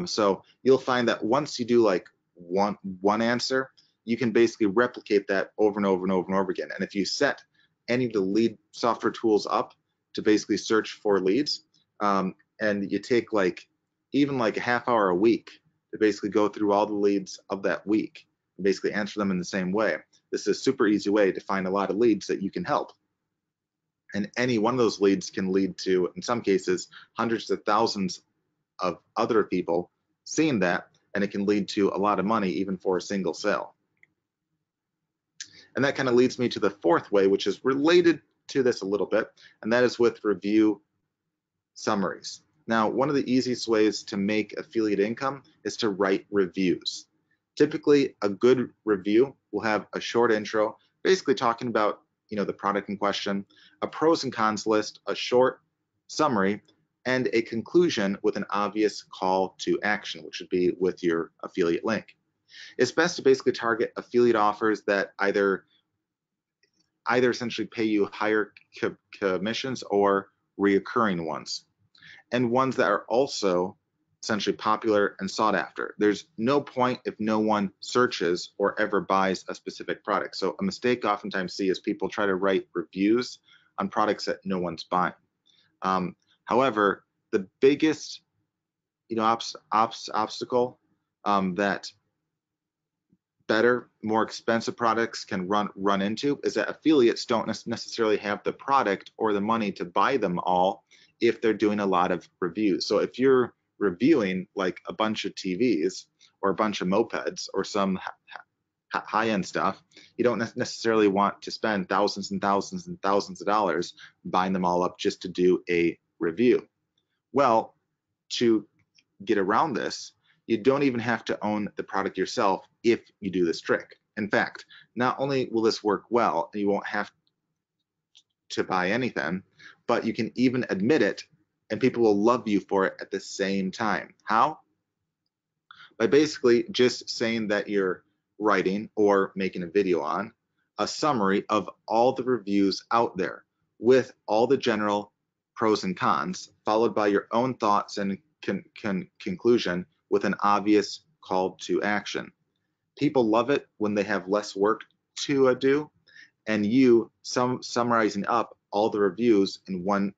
So you'll find that once you do like one answer, you can basically replicate that over and over and over and over again. And if you set any of the lead software tools up to basically search for leads, and you take like even like a half hour a week to basically go through all the leads of that week and basically answer them in the same way, this is a super easy way to find a lot of leads that you can help. And any one of those leads can lead to, in some cases, hundreds of thousands of other people seeing that, and it can lead to a lot of money even for a single sale. And that kind of leads me to the fourth way, which is related to this a little bit, and that is with review summaries. Now, one of the easiest ways to make affiliate income is to write reviews. Typically, a good review will have a short intro, basically talking about the product in question, a pros and cons list, a short summary, and a conclusion with an obvious call to action, which would be with your affiliate link. It's best to basically target affiliate offers that either essentially pay you higher commissions or reoccurring ones, and ones that are also essentially popular and sought after. There's no point if no one searches or ever buys a specific product. So a mistake I oftentimes see is people try to write reviews on products that no one's buying. However, the biggest obstacle that better, more expensive products can run into is that affiliates don't necessarily have the product or the money to buy them all if they're doing a lot of reviews. So if you're reviewing like a bunch of TVs or a bunch of mopeds or some high-end stuff, you don't necessarily want to spend thousands and thousands and thousands of dollars buying them all up just to do a review. Well, to get around this, you don't even have to own the product yourself if you do this trick. In fact, not only will this work well and you won't have to buy anything, but you can even admit it and people will love you for it at the same time. How? By basically just saying that you're writing or making a video on a summary of all the reviews out there with all the general pros and cons, followed by your own thoughts and conclusion with an obvious call to action. People love it when they have less work to do, and you summarizing up all the reviews in one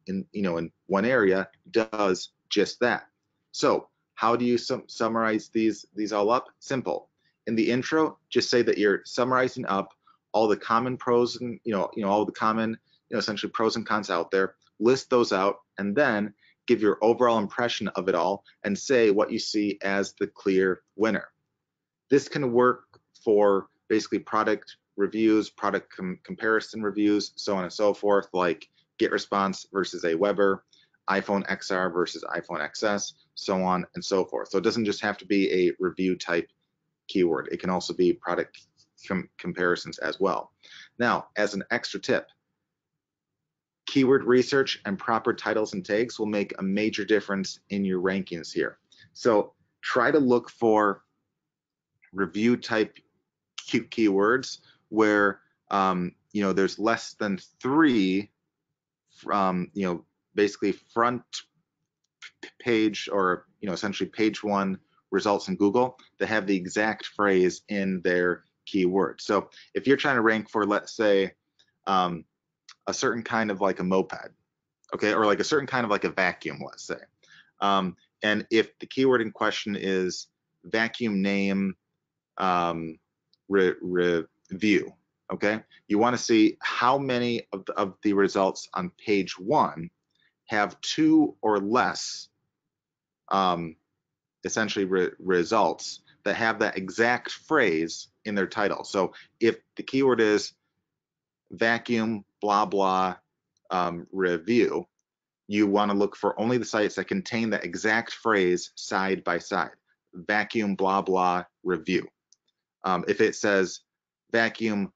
area does just that. So how do you summarize these all up? Simple. In the intro, just say that you're summarizing up all the common pros and all the common essentially pros and cons out there. List those out, and then give your overall impression of it all and say what you see as the clear winner. This can work for basically product reviews, product comparison reviews, so on and so forth, like get response versus Aweber, iPhone XR versus iPhone XS, so on and so forth. So it doesn't just have to be a review type keyword. It can also be product comparisons as well. Now, as an extra tip, keyword research and proper titles and tags will make a major difference in your rankings here. So try to look for review type keywords where you know, there's less than 3 you know, basically front page, or you know, essentially page 1 results in Google that have the exact phrase in their keyword. So if you're trying to rank for, let's say, a certain kind of like a moped, okay, or like a certain kind of like a vacuum, let's say, and if the keyword in question is vacuum name review, okay, you want to see how many of the results on page 1 have 2 or less essentially results that have that exact phrase in their title. So if the keyword is vacuum blah blah review, you want to look for only the sites that contain the exact phrase side by side, vacuum blah blah review. If it says vacuum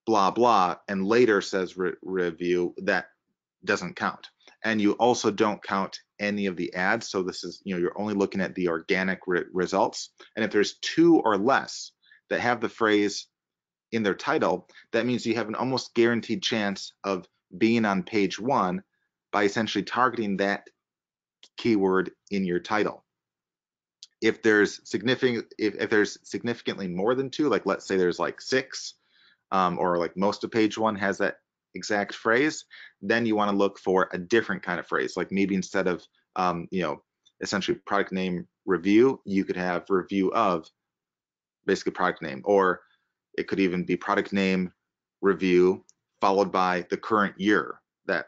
blah blah and later says review, that doesn't count. And you also don't count any of the ads. So this is, you know, you're only looking at the organic results. And if there's 2 or less that have the phrase in their title, that means you have an almost guaranteed chance of being on page 1 by essentially targeting that keyword in your title. If there's significantly more than 2, like let's say there's like 6, or like most of page 1 has that exact phrase, then you want to look for a different kind of phrase. Like maybe instead of you know, essentially product name review, you could have review of basically product name, or it could even be product name review followed by the current year that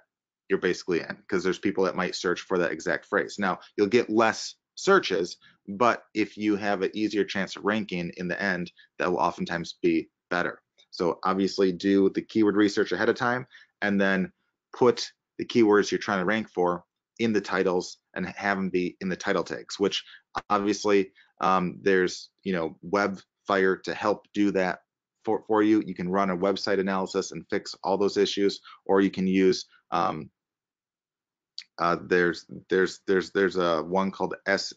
you're basically in, because there's people that might search for that exact phrase. Now you'll get less searches, but if you have an easier chance of ranking in the end, that will oftentimes be better. So obviously do the keyword research ahead of time, and then put the keywords you're trying to rank for in the titles and have them be in the title tags, which obviously there's, you know, WebFire to help do that for you. You can run a website analysis and fix all those issues, or you can use there's a one called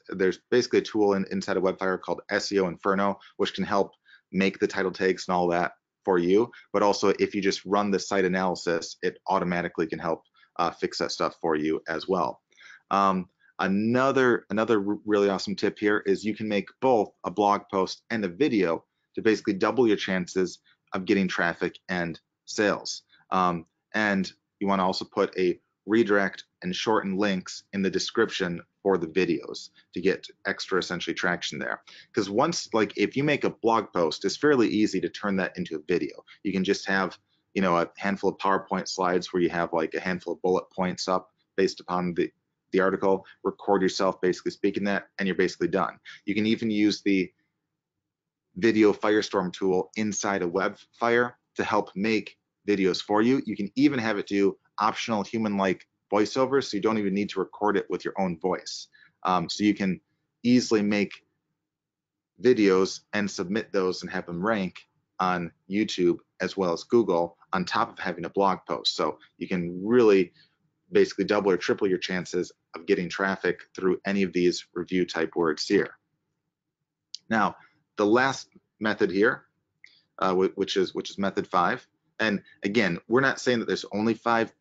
there's basically a tool inside of WebFire called SEO Inferno, which can help make the title tags and all that for you. But also, if you just run the site analysis, it automatically can help fix that stuff for you as well. Another really awesome tip here is you can make both a blog post and a video to basically double your chances of getting traffic and sales. And you want to also put a redirect and shorten links in the description for the videos to get extra essentially traction there. Because once, like, if you make a blog post, it's fairly easy to turn that into a video. You can just have, you know, a handful of PowerPoint slides where you have like a handful of bullet points up based upon the article, record yourself basically speaking that, and you're basically done. You can even use the video Firestorm tool inside of WebFire to help make videos for you. You can even have it do optional human-like voiceovers, so you don't even need to record it with your own voice. So you can easily make videos and submit those and have them rank on YouTube as well as Google on top of having a blog post. So you can really basically double or triple your chances of getting traffic through any of these review type words here. Now, the last method here, which is method 5. And again, we're not saying that there's only 5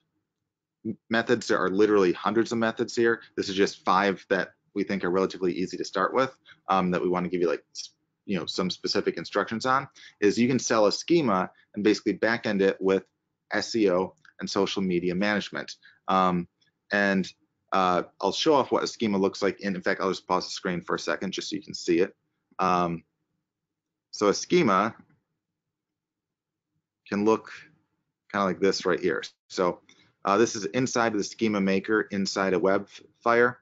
methods. There are literally hundreds of methods here. This is just 5 that we think are relatively easy to start with, that we want to give you, like, you know, some specific instructions on. Is you can sell a schema and basically back-end it with SEO and social media management. And I'll show off what a schema looks like. In fact, I'll just pause the screen for a second just so you can see it. So a schema can look kind of like this right here. So this is inside of the schema maker inside of WebFire.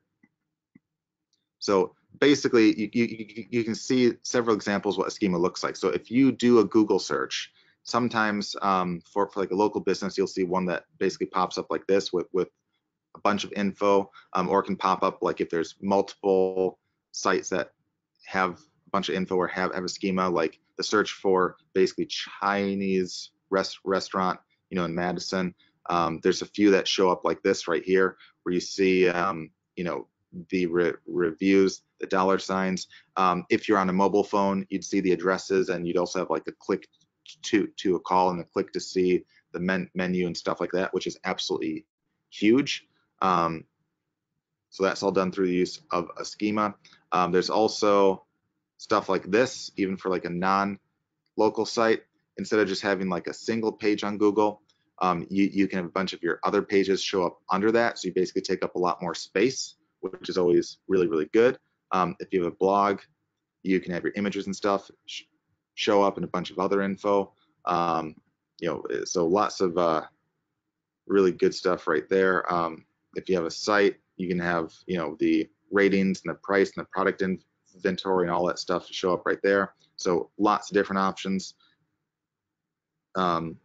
So basically, you can see several examples what a schema looks like. So if you do a Google search, sometimes for like a local business, you'll see one that basically pops up like this with a bunch of info, or it can pop up like if there's multiple sites that have a bunch of info or have a schema, like the search for basically Chinese restaurant, you know, in Madison. There's a few that show up like this right here, where you see, you know, the reviews, the dollar signs. If you're on a mobile phone, you'd see the addresses, and you'd also have like a click to a call and a click to see the menu and stuff like that, which is absolutely huge. So that's all done through the use of a schema. There's also stuff like this, even for like a non-local site. Instead of just having like a single page on Google, you can have a bunch of your other pages show up under that. So you basically take up a lot more space, which is always really, really good. If you have a blog, you can have your images and stuff show up and a bunch of other info. So lots of really good stuff right there. If you have a site, you can have, the ratings and the price and the product inventory and all that stuff show up right there. So lots of different options. And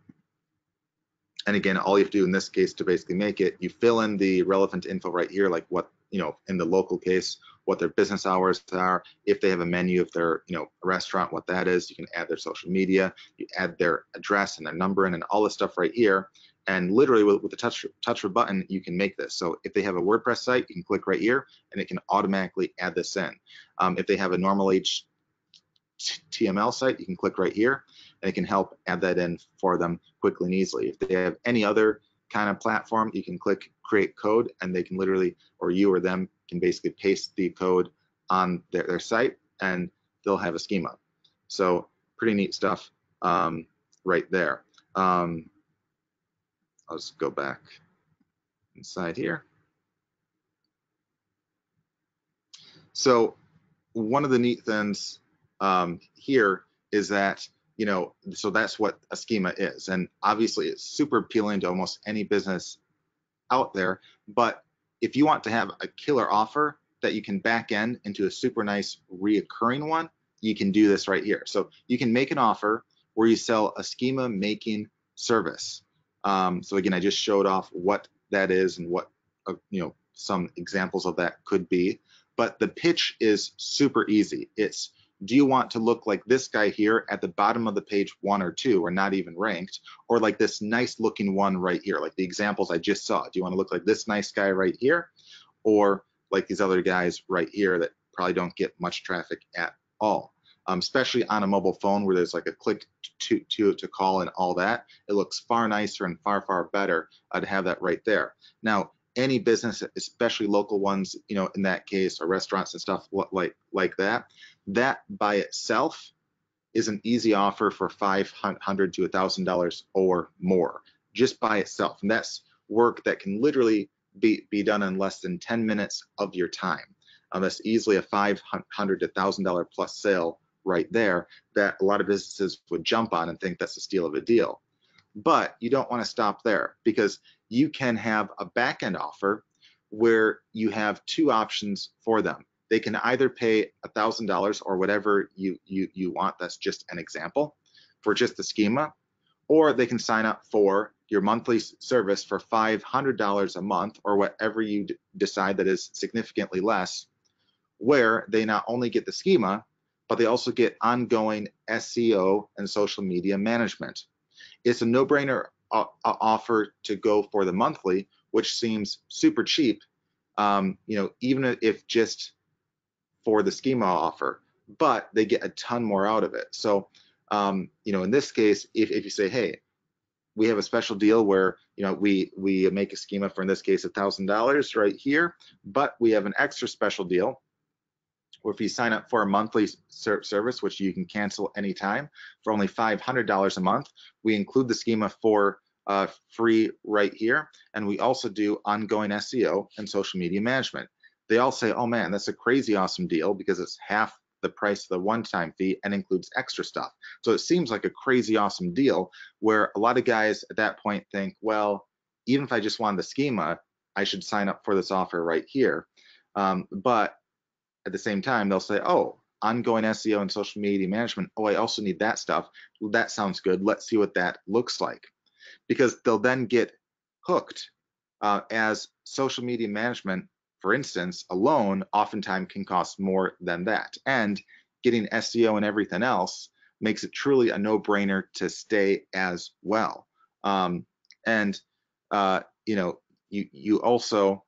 again, all you have to do in this case to basically make it, you fill in the relevant info right here, like what, in the local case, what their business hours are, if they have a menu, if they're, a restaurant, what that is. You can add their social media, you add their address and their number and all this stuff right here. And literally with the touch of a button, you can make this. So if they have a WordPress site, you can click right here and it can automatically add this in. If they have a normal HTML site, you can click right here and it can help add that in for them quickly and easily. If they have any other kind of platform, you can click create code and they can literally, or you or them can basically paste the code on their site and they'll have a schema. So pretty neat stuff right there. I'll just go back inside here. So one of the neat things here is that, so that's what a schema is. And obviously it's super appealing to almost any business out there. But if you want to have a killer offer that you can back end into a super nice reoccurring one, you can do this right here. So you can make an offer where you sell a schema making service. So again, I just showed off what that is and what, some examples of that could be. But the pitch is super easy. It's, do you want to look like this guy here at the bottom of the page 1 or 2 or not even ranked, or like this nice looking one right here, like the examples I just saw? Do you want to look like this nice guy right here, or like these other guys right here that probably don't get much traffic at all? Especially on a mobile phone where there's like a click to call and all that, it looks far nicer and far better to have that right there. Now, any business, especially local ones, in that case, or restaurants and stuff like that, that by itself is an easy offer for $500 to $1,000 or more, just by itself. And that's work that can literally be done in less than 10 minutes of your time. That's easily a $500 to $1,000 plus sale right there that a lot of businesses would jump on and think that's a steal of a deal. But you don't want to stop there, because you can have a back-end offer where you have two options for them. They can either pay $1,000 or whatever you want. That's just an example for just the schema, or they can sign up for your monthly service for $500 a month, or whatever you decide that is significantly less, where they not only get the schema, but they also get ongoing SEO and social media management. It's a no-brainer offer to go for the monthly, which seems super cheap, even if just for the schema offer, but they get a ton more out of it. So, in this case, if you say, hey, we have a special deal where, we make a schema for, in this case, $1,000 right here, but we have an extra special deal where if you sign up for a monthly service, which you can cancel anytime, for only $500 a month, we include the schema for free right here. And we also do ongoing SEO and social media management. They all say, oh man, that's a crazy awesome deal, because it's half the price of the one-time fee and includes extra stuff. So it seems like a crazy awesome deal, where a lot of guys at that point think, well, even if I just wanted the schema, I should sign up for this offer right here. But at the same time, they'll say, oh, ongoing SEO and social media management, oh, I also need that stuff. Well, that sounds good. Let's see what that looks like. Because they'll then get hooked, as social media management, for instance, alone oftentimes can cost more than that. And getting SEO and everything else makes it truly a no-brainer to stay as well. You also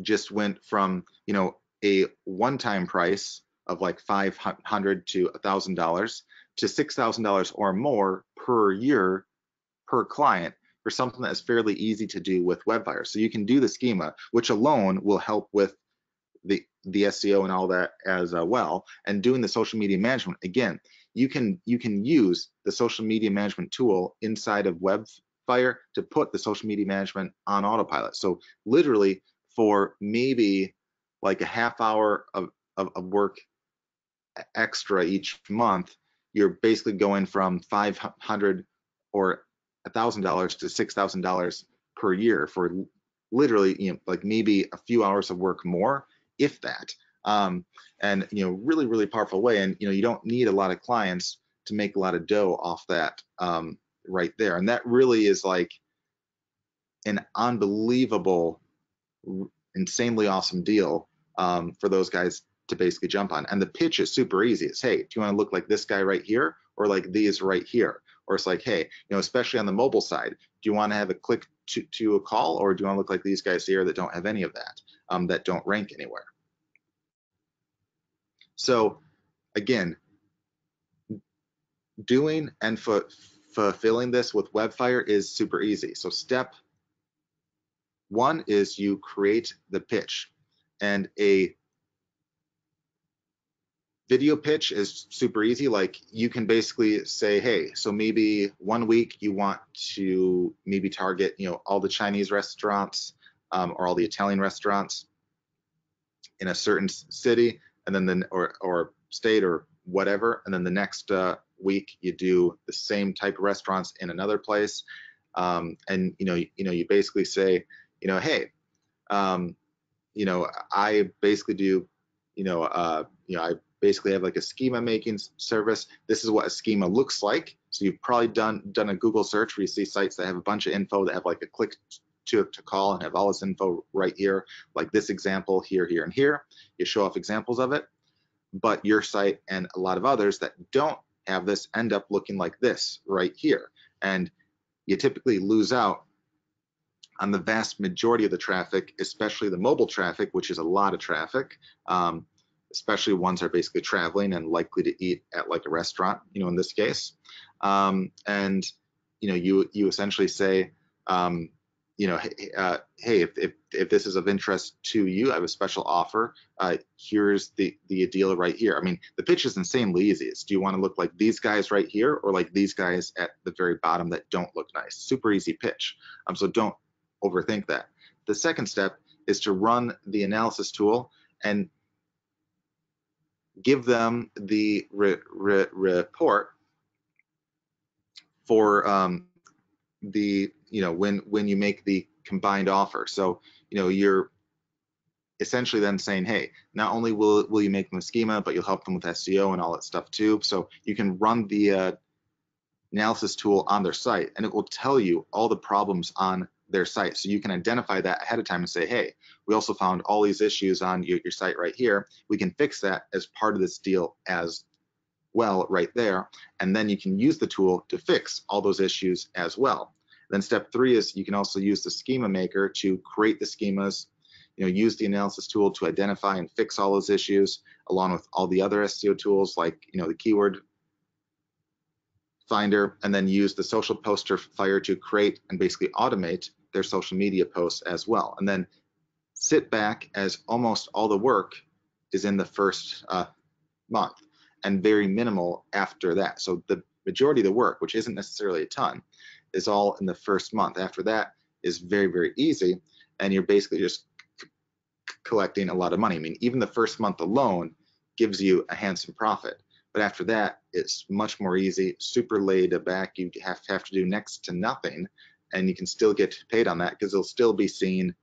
just went from, a one-time price of like $500 to $1,000 to $6,000 or more per year per client for something that's fairly easy to do with WebFire. So you can do the schema, which alone will help with the SEO and all that as well. And doing the social media management, again, you can use the social media management tool inside of WebFire to put the social media management on autopilot. So literally for maybe like a half hour of work extra each month, you're basically going from $500 or $1,000 to $6,000 per year for literally, like maybe a few hours of work more, if that. And really, really powerful way. And you don't need a lot of clients to make a lot of dough off that right there. And that really is like an unbelievable, insanely awesome deal for those guys to basically jump on. And the pitch is super easy. It's, hey, do you want to look like this guy right here or like these right here? Or it's like, hey, especially on the mobile side, do you want to have a click to a call, or do you want to look like these guys here that don't have any of that, that don't rank anywhere? So again, doing and fulfilling this with WebFire is super easy. So step one is you create the pitch, and a video pitch is super easy. Like you can basically say, hey, so maybe 1 week you want to maybe target, all the Chinese restaurants or all the Italian restaurants in a certain city, and then or state or whatever, and then the next week you do the same type of restaurants in another place, and you basically say, hey, I basically do, I basically have like a schema making service. This is what a schema looks like. So you've probably done a Google search where you see sites that have a bunch of info that have like a click to call and have all this info right here, like this example here, here, and here. You show off examples of it, but your site and a lot of others that don't have this end up looking like this right here. And you typically lose out on the vast majority of the traffic, especially the mobile traffic, which is a lot of traffic, especially ones that are basically traveling and likely to eat at like a restaurant, in this case. And you essentially say, hey, if this is of interest to you, I have a special offer. Here's the deal right here. I mean, the pitch is insanely easy. It's, do you want to look like these guys right here, or like these guys at the very bottom that don't look nice? Super easy pitch. So don't overthink that. The second step is to run the analysis tool and give them the report for the when you make the combined offer. So you're essentially then saying, hey, not only will you make them a schema, but you'll help them with SEO and all that stuff too. So you can run the analysis tool on their site, and it will tell you all the problems on their site. So you can identify that ahead of time and say, hey, we also found all these issues on your site right here. We can fix that as part of this deal as well right there. And then you can use the tool to fix all those issues as well. Then step 3 is you can also use the schema maker to create the schemas, use the analysis tool to identify and fix all those issues, along with all the other SEO tools like the keyword finder, and then use the social poster fire to create and basically automate their social media posts as well. And then sit back, as almost all the work is in the first month and very minimal after that. So the majority of the work, which isn't necessarily a ton, is all in the first month. After that is very, very easy, and you're basically just collecting a lot of money. I mean, even the first month alone gives you a handsome profit. But after that, it's much more easy, super laid back. You have to do next to nothing, and you can still get paid on that because they'll still be seeing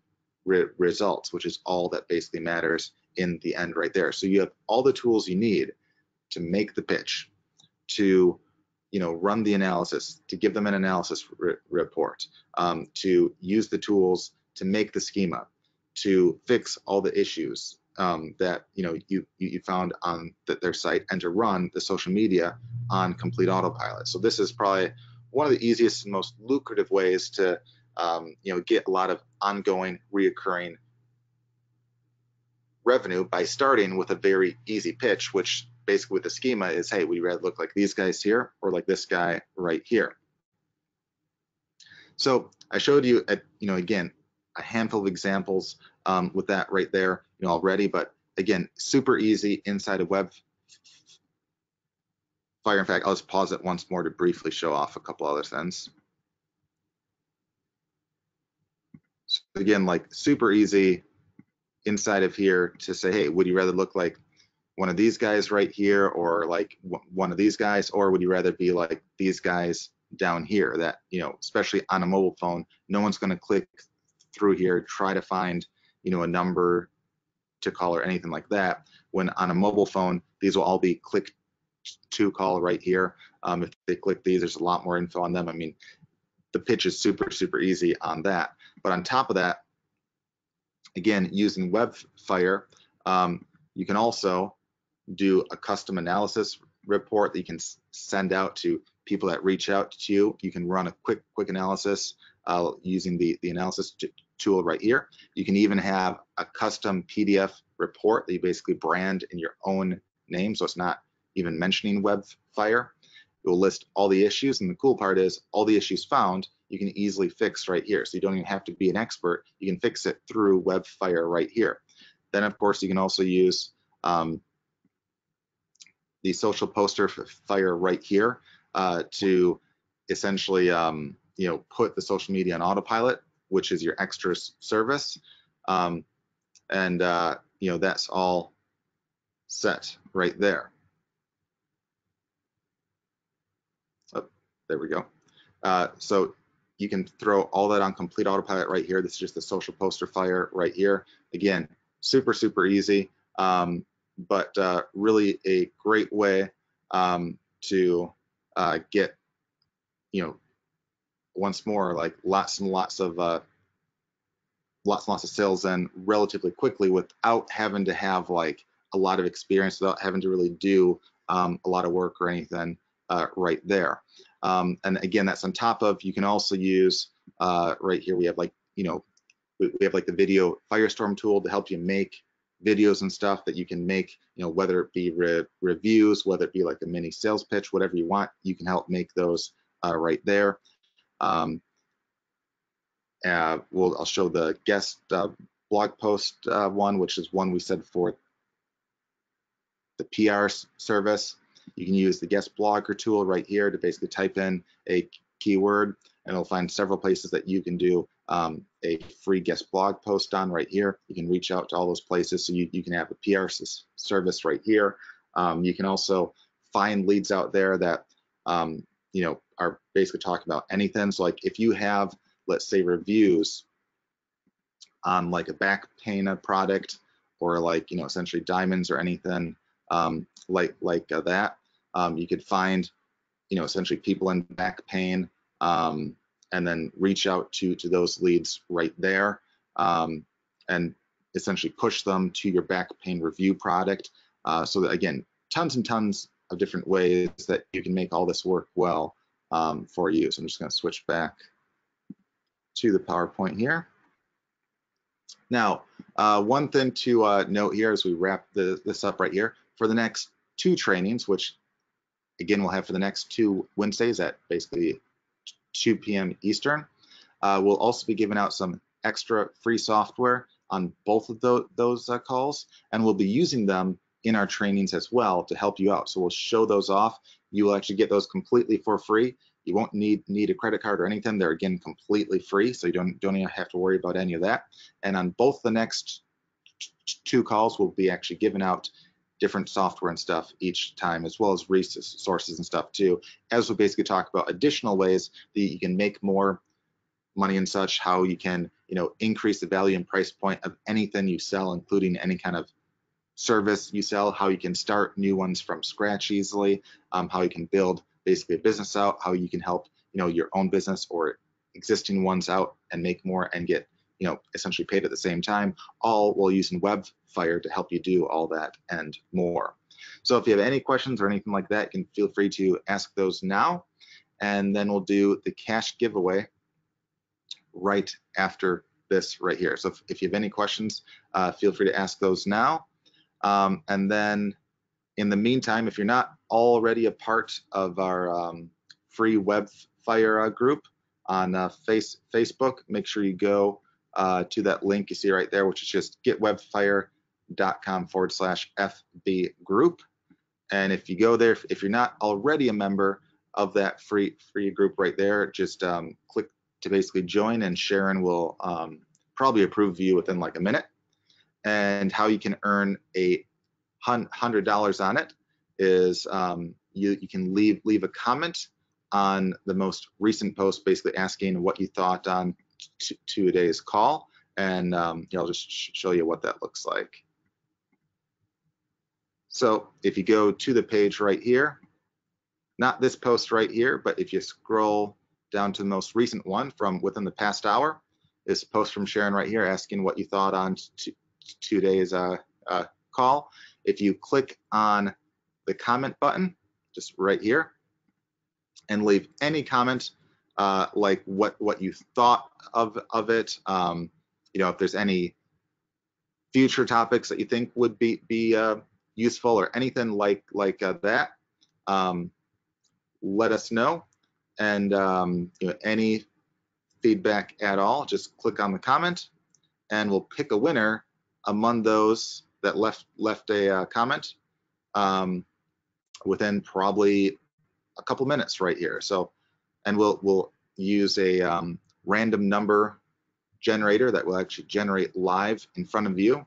results, which is all that basically matters in the end right there. So you have all the tools you need to make the pitch, to run the analysis, to give them an analysis report, to use the tools to make the schema, to fix all the issues that you found on their site, and to run the social media on complete autopilot. So this is probably one of the easiest and most lucrative ways to get a lot of ongoing, reoccurring revenue by starting with a very easy pitch, which basically with the schema is, hey, would you rather look like these guys here or like this guy right here? So I showed you, again, a handful of examples with that right there, already, but again, super easy inside of WebFire. In fact, I'll just pause it once more to briefly show off a couple other things. So again, like super easy inside of here to say, hey, would you rather look like one of these guys right here or like one of these guys, or would you rather be like these guys down here? That, especially on a mobile phone, no one's going to click through here, try to find, a number to call or anything like that. When on a mobile phone, these will all be click to call right here. If they click these, there's a lot more info on them. I mean, the pitch is super, super easy on that. But on top of that, again, using WebFire, you can also do a custom analysis report that you can send out to people that reach out to you. You can run a quick analysis using the analysis tool right here. You can even have a custom PDF report that you basically brand in your own name, so it's not even mentioning WebFire. It will list all the issues, and the cool part is all the issues found you can easily fix right here. So you don't even have to be an expert. You can fix it through WebFire right here. Then, of course, you can also use the social poster fire right here to essentially, put the social media on autopilot, which is your extra service. That's all set right there. Oh, there we go. So you can throw all that on complete autopilot right here. This is just the social poster fire right here. Again, super, super easy, but really a great way to get, once more, like lots and lots of sales in relatively quickly without having to have like a lot of experience, without having to really do a lot of work or anything right there. And again, that's on top of, you can also use right here, we have like, we have like the video Firestorm tool to help you make videos and stuff that you can make, whether it be reviews, whether it be like a mini sales pitch, whatever you want, you can help make those right there. I'll show the guest blog post one, which is one we said for the PR service. You can use the guest blogger tool right here to basically type in a keyword, and it'll find several places that you can do a free guest blog post on right here. You can reach out to all those places, so you can have a PR service right here. You can also find leads out there that are basically talking about anything. So like if you have, let's say, reviews on like a back pain product, or like essentially diamonds or anything like that, you could find essentially people in back pain, and then reach out to those leads right there, and essentially push them to your back pain review product. So that, again, tons and tons of different ways that you can make all this work well for you. So I'm just going to switch back to the PowerPoint here. Now, one thing to note here as we wrap this up right here, for the next 2 trainings, which again we'll have for the next 2 Wednesdays at basically 2 p.m. Eastern, we'll also be giving out some extra free software on both of those calls, and we'll be using them in our trainings as well to help you out. So we'll show those off. You will actually get those completely for free. You won't need a credit card or anything. They're, again, completely free, so you don't even have to worry about any of that. And on both the next 2 calls, we'll be actually giving out different software and stuff each time, as well as resources and stuff too, as we basically talk about additional ways that you can make more money and such, how you can increase the value and price point of anything you sell, including any kind of service you sell, how you can start new ones from scratch easily, how you can build basically a business out, how you can help your own business or existing ones out and make more and get essentially paid at the same time, all while using WebFire to help you do all that and more. So if you have any questions or anything like that, you can feel free to ask those now, and then we'll do the cash giveaway right after this right here. So if you have any questions, feel free to ask those now. And then in the meantime, if you're not already a part of our free WebFire group on Facebook, make sure you go to that link you see right there, which is just getwebfire.com/FB group. And if you go there, if you're not already a member of that free group right there, just click to basically join, and Sharon will probably approve you within like a minute. And how you can earn $100 on it is you can leave a comment on the most recent post, basically asking what you thought on today's call, and I'll just show you what that looks like. So if you go to the page right here, not this post right here, but if you scroll down to the most recent one from within the past hour, this post from Sharon right here asking what you thought on today's call. If you click on the comment button just right here and leave any comment like what you thought of it, if there's any future topics that you think would be useful or anything like that, let us know. And any feedback at all, just click on the comment, and we'll pick a winner among those that left a comment within probably a couple minutes right here. So, and we'll use a random number generator that will actually generate live in front of you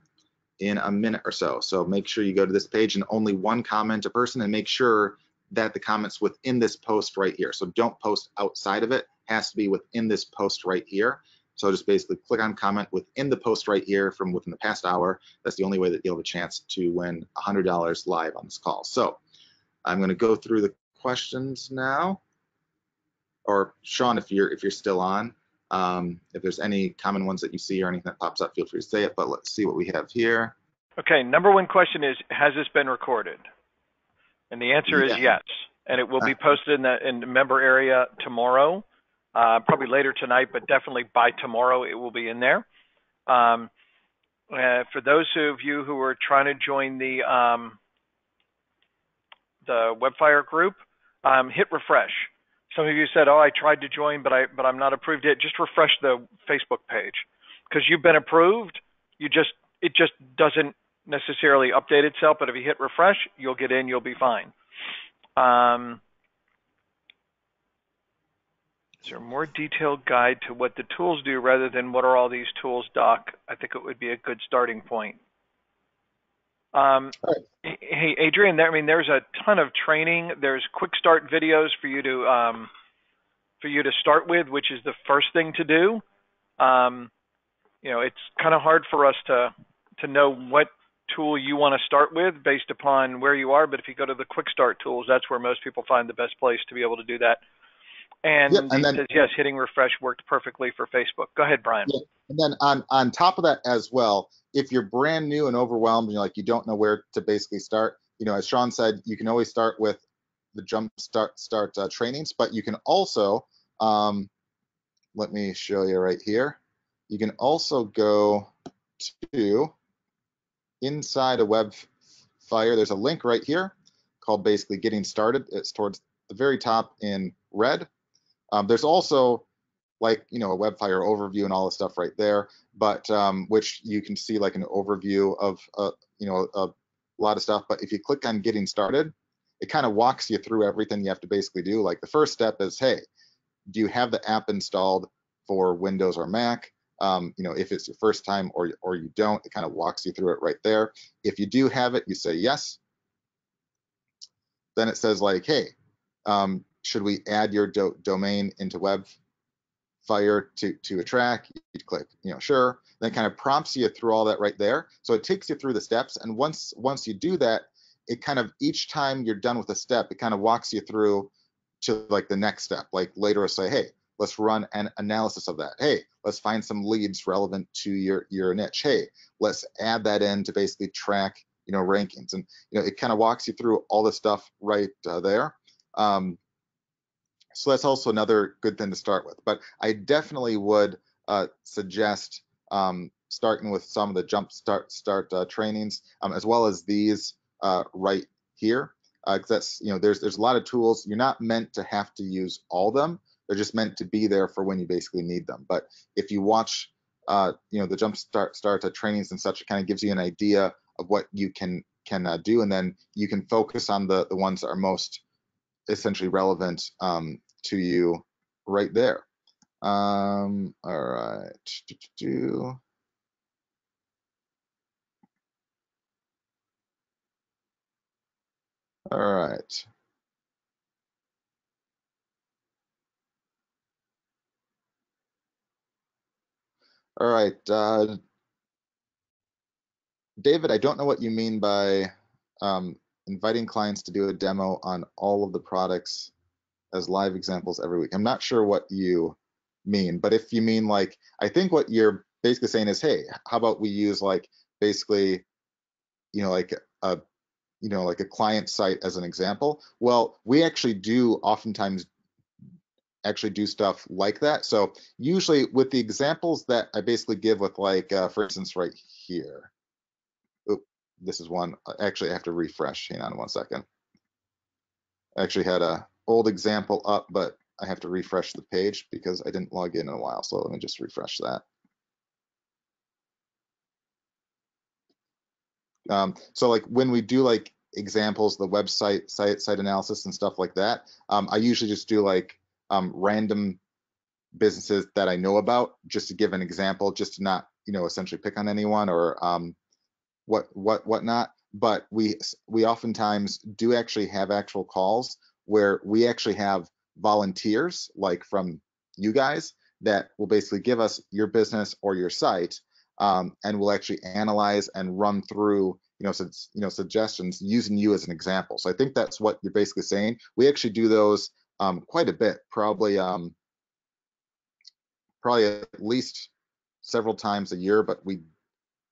in a minute or so. So make sure you go to this page and only one comment a person, and make sure that the comment's within this post right here. So don't post outside of it. It has to be within this post right here. So just basically click on comment within the post right here from within the past hour. That's the only way that you'll have a chance to win $100 live on this call. So I'm going to go through the questions now. Or Sean, if you're still on, if there's any common ones that you see or anything that pops up, feel free to say it. But let's see what we have here. Okay, number one question is, has this been recorded? And the answer is yes. And it will be posted in the member area tomorrow. Probably later tonight, but definitely by tomorrow it will be in there. For those of you who are trying to join the WebFire group, hit refresh. Some of you said, "Oh, I tried to join, but I'm not approved yet." Just refresh the Facebook page, because you've been approved. It just doesn't necessarily update itself, but if you hit refresh, you'll get in. You'll be fine. Is there a more detailed guide to what the tools do rather than what are all these tools, Doc? I think it would be a good starting point. Hey, Adrian, there's a ton of training. There's quick start videos for you to start with, which is the first thing to do. It's kind of hard for us to know what tool you want to start with based upon where you are. But if you go to the quick start tools, that's where most people find the best place to be able to do that. And, it says, yes, hitting refresh worked perfectly for Facebook. Go ahead, Brian. Yeah. And then on top of that as well, if you're brand new and overwhelmed and you don't know where to basically start, as Sean said, you can always start with the Jumpstart trainings, but you can also, let me show you right here. You can also go to inside a WebFire. There's a link right here called basically Getting Started. It's towards the very top in red. There's also a WebFire overview and all the stuff right there, but which you can see like an overview of a lot of stuff. But if you click on Getting Started, it kind of walks you through everything you have to basically do. Like the first step is, hey, do you have the app installed for Windows or Mac? If it's your first time or you don't, it kind of walks you through it right there. If you do have it, you say yes. Then it says like, hey, should we add your domain into WebFire to a track? You click, sure. Then it kind of prompts you through all that right there. So it takes you through the steps. And once you do that, it kind of, each time you're done with a step, it kind of walks you through to like the next step. Like later it'll say, hey, let's run an analysis of that. Hey, let's find some leads relevant to your niche. Hey, let's add that in to basically track, rankings. And, it kind of walks you through all the stuff right there. So that's also another good thing to start with. But I definitely would suggest starting with some of the Jumpstart trainings, as well as these right here. Because that's, there's a lot of tools. You're not meant to have to use all of them. They're just meant to be there for when you basically need them. But if you watch, the Jumpstart trainings and such, it kind of gives you an idea of what you can do, and then you can focus on the ones that are most essentially relevant to you right there. All right. All right. All right. David, I don't know what you mean by inviting clients to do a demo on all of the products as live examples every week. I'm not sure what you mean, but if you mean like, I think what you're basically saying is, hey, how about we use like basically, like a client site as an example. Well, we actually do oftentimes actually do stuff like that. So usually with the examples that I basically give with like, for instance, right here. Oop, this is one. Actually, I have to refresh. Hang on one second. I actually had a old example up, but I have to refresh the page because I didn't log in a while. So let me just refresh that. So like when we do like examples, the website site analysis and stuff like that, I usually just do like random businesses that I know about, just to give an example, just to not essentially pick on anyone or whatnot. But we oftentimes do actually have actual calls where we actually have volunteers like from you guys that will basically give us your business or your site, and we'll actually analyze and run through suggestions using you as an example. So I think that's what you're basically saying. We actually do those quite a bit, probably at least several times a year, but we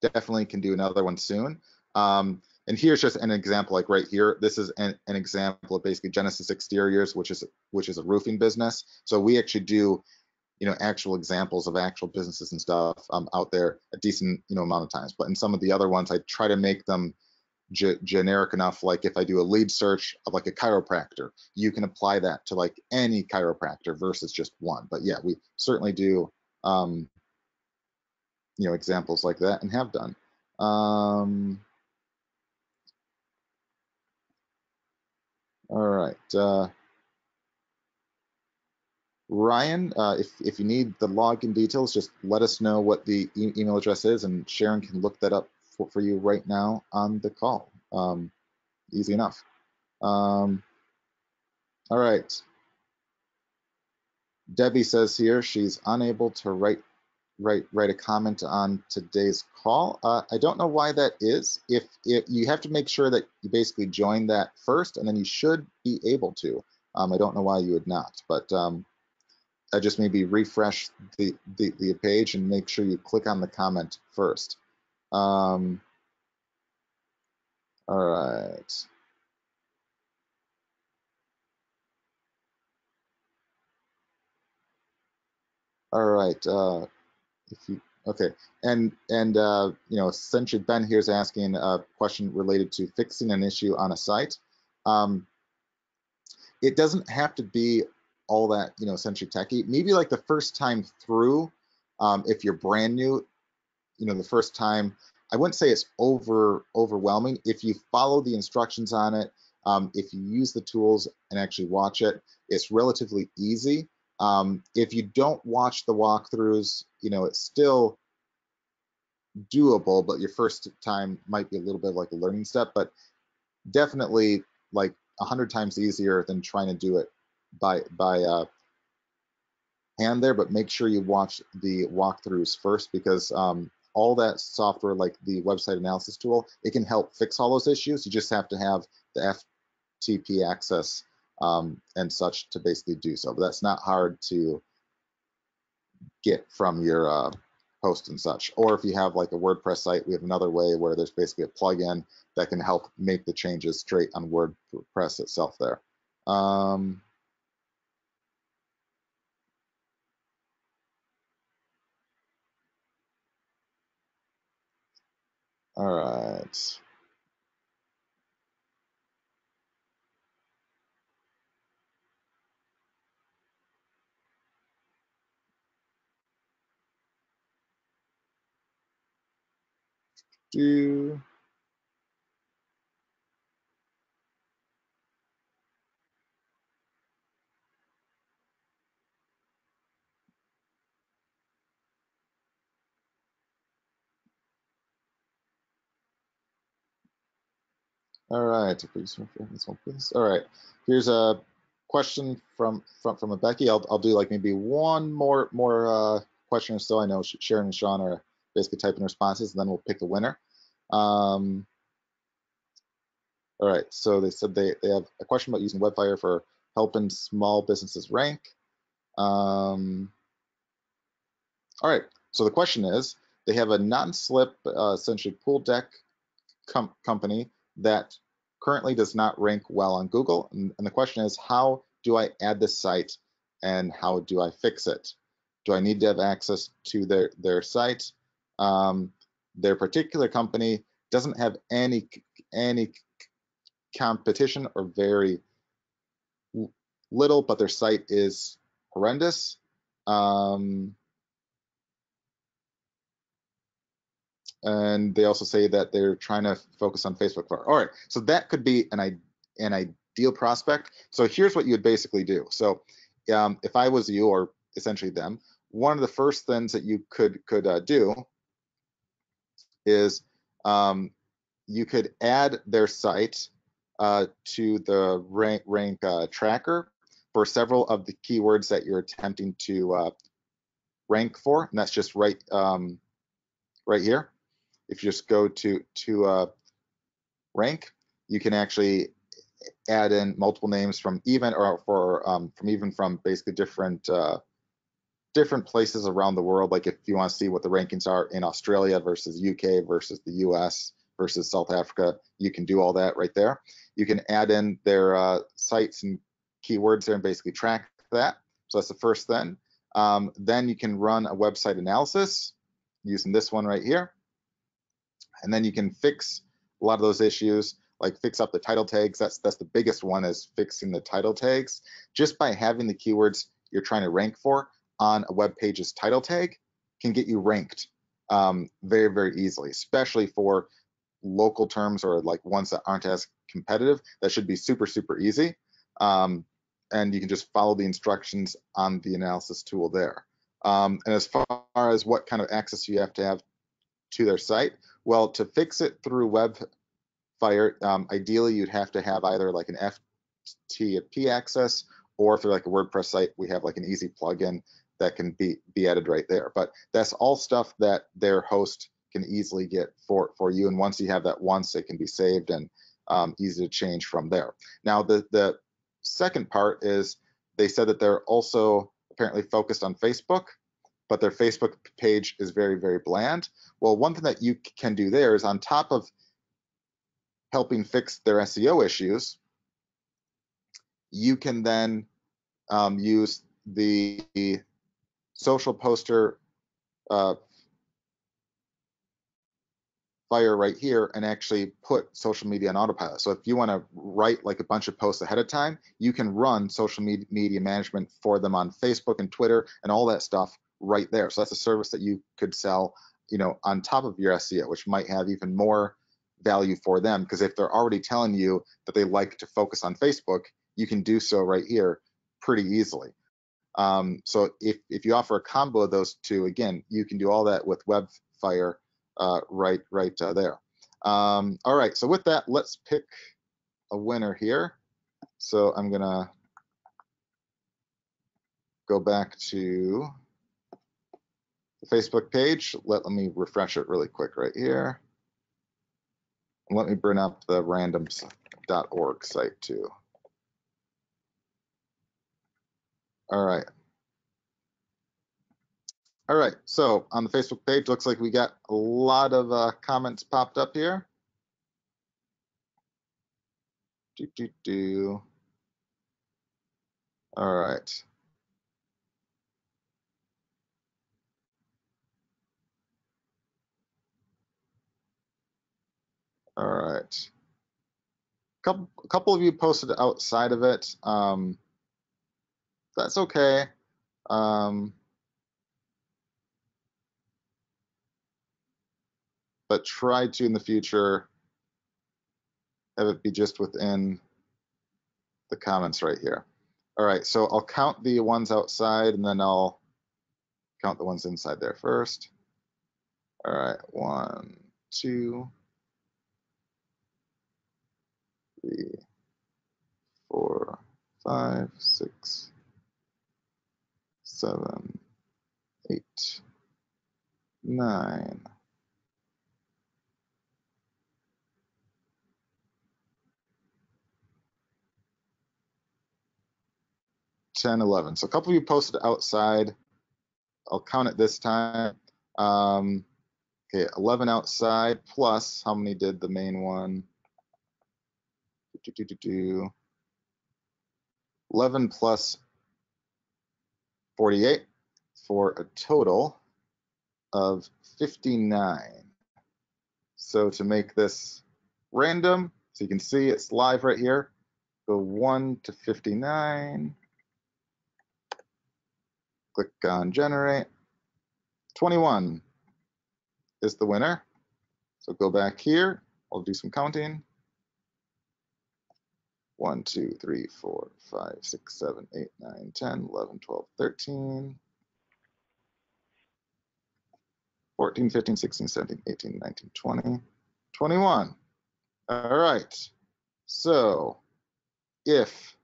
definitely can do another one soon. And here's just an example, like right here. This is an example of basically Genesis Exteriors, which is a roofing business. So we actually do actual examples of actual businesses and stuff out there a decent amount of times. But in some of the other ones, I try to make them generic enough. Like if I do a lead search of like a chiropractor, you can apply that to like any chiropractor versus just one. But yeah, we certainly do examples like that and have done. All right. Ryan, if you need the login details, just let us know what the email address is, and Sharon can look that up for you right now on the call. Easy enough. All right. Debbie says here she's unable to write a comment on today's call. I don't know why that is. If you have to make sure that you basically join that first, and then you should be able to. I don't know why you would not, but I just maybe refresh the page and make sure you click on the comment first. All right. All right. If you okay, and essentially Ben here is asking a question related to fixing an issue on a site. It doesn't have to be all that essentially techy. Maybe like the first time through, if you're brand new, the first time, I wouldn't say it's overwhelming. If you follow the instructions on it, if you use the tools and actually watch it, it's relatively easy. If you don't watch the walkthroughs, it's still doable, but your first time might be a little bit like a learning step, but definitely like 100 times easier than trying to do it by hand there. But make sure you watch the walkthroughs first, because all that software, like the website analysis tool, it can help fix all those issues. You just have to have the FTP access and such to basically do so. But that's not hard to get from your host and such. Or if you have like a WordPress site, we have another way where there's basically a plugin that can help make the changes straight on WordPress itself there. All right. Do. All right. All right. Here's a question from a Becky. I'll do like maybe one more question or so. I know Sharon and Sean are basically typing responses, and then we'll pick a winner. Um, all right. So they said they have a question about using WebFire for helping small businesses rank. All right. So the question is, they have a non-slip, essentially pool deck company that currently does not rank well on Google. And the question is, how do I add this site and how do I fix it? Do I need to have access to their site? Their particular company doesn't have any competition or very little, but their site is horrendous. And they also say that they're trying to focus on Facebook. All right, so that could be an ideal prospect. So here's what you would basically do. So if I was you, or essentially them, one of the first things that you could do is you could add their site to the rank tracker for several of the keywords that you're attempting to rank for, and that's just right here. If you just go to rank, you can actually add in multiple names from from basically different places around the world. Like if you want to see what the rankings are in Australia versus UK versus the US versus South Africa, you can do all that right there. You can add in their sites and keywords there and basically track that. So that's the first thing. Then you can run a website analysis using this one right here. And then you can fix a lot of those issues, like fix up the title tags. That's the biggest one, is fixing the title tags. Just by having the keywords you're trying to rank for on a web page's title tag can get you ranked very, very easily, especially for local terms or like ones that aren't as competitive. That should be super, super easy. And you can just follow the instructions on the analysis tool there. And as far as what kind of access you have to their site, well, to fix it through WebFire, ideally you'd have to have either like an FTP access, or if you're like a WordPress site, we have like an easy plugin that can be added right there. But that's all stuff that their host can easily get for you. And once you have that once, it can be saved and easy to change from there. Now, the second part is they said that they're also apparently focused on Facebook, but their Facebook page is very, very bland. Well, one thing that you can do there is, on top of helping fix their SEO issues, you can then use the social poster Fire right here and actually put social media on autopilot. So if you want to write like a bunch of posts ahead of time, you can run social media management for them on Facebook and Twitter and all that stuff right there. So that's a service that you could sell, on top of your SEO, which might have even more value for them, because if they're already telling you that they like to focus on Facebook, you can do so right here pretty easily. So if you offer a combo of those two, again, you can do all that with WebFire right there. All right, so with that, let's pick a winner here. So I'm gonna go back to the Facebook page. Let me refresh it really quick right here. And let me bring up the randoms.org site too. All right. All right, so on the Facebook page, looks like we got a lot of comments popped up here. All right. All right. A couple of you posted outside of it. That's okay. But try to, in the future, have it be just within the comments right here. All right, so I'll count the ones outside, and then I'll count the ones inside there first. All right, 1, 2, 3, 4, 5, 6, 7, 8, 9. 10, 11. So a couple of you posted outside. I'll count it this time. Okay, 11 outside plus, how many did the main one? 11 plus 48 for a total of 59. So to make this random, so you can see it's live right here, go 1 to 59, click on generate. 21 is the winner. So go back here, I'll do some counting. 1, 2, 3, 4, 5, 6, 7, 8, 9, 10, 11, 12, 13, 14, 15, 16, 17, 18, 19, 20, 21. All right. So if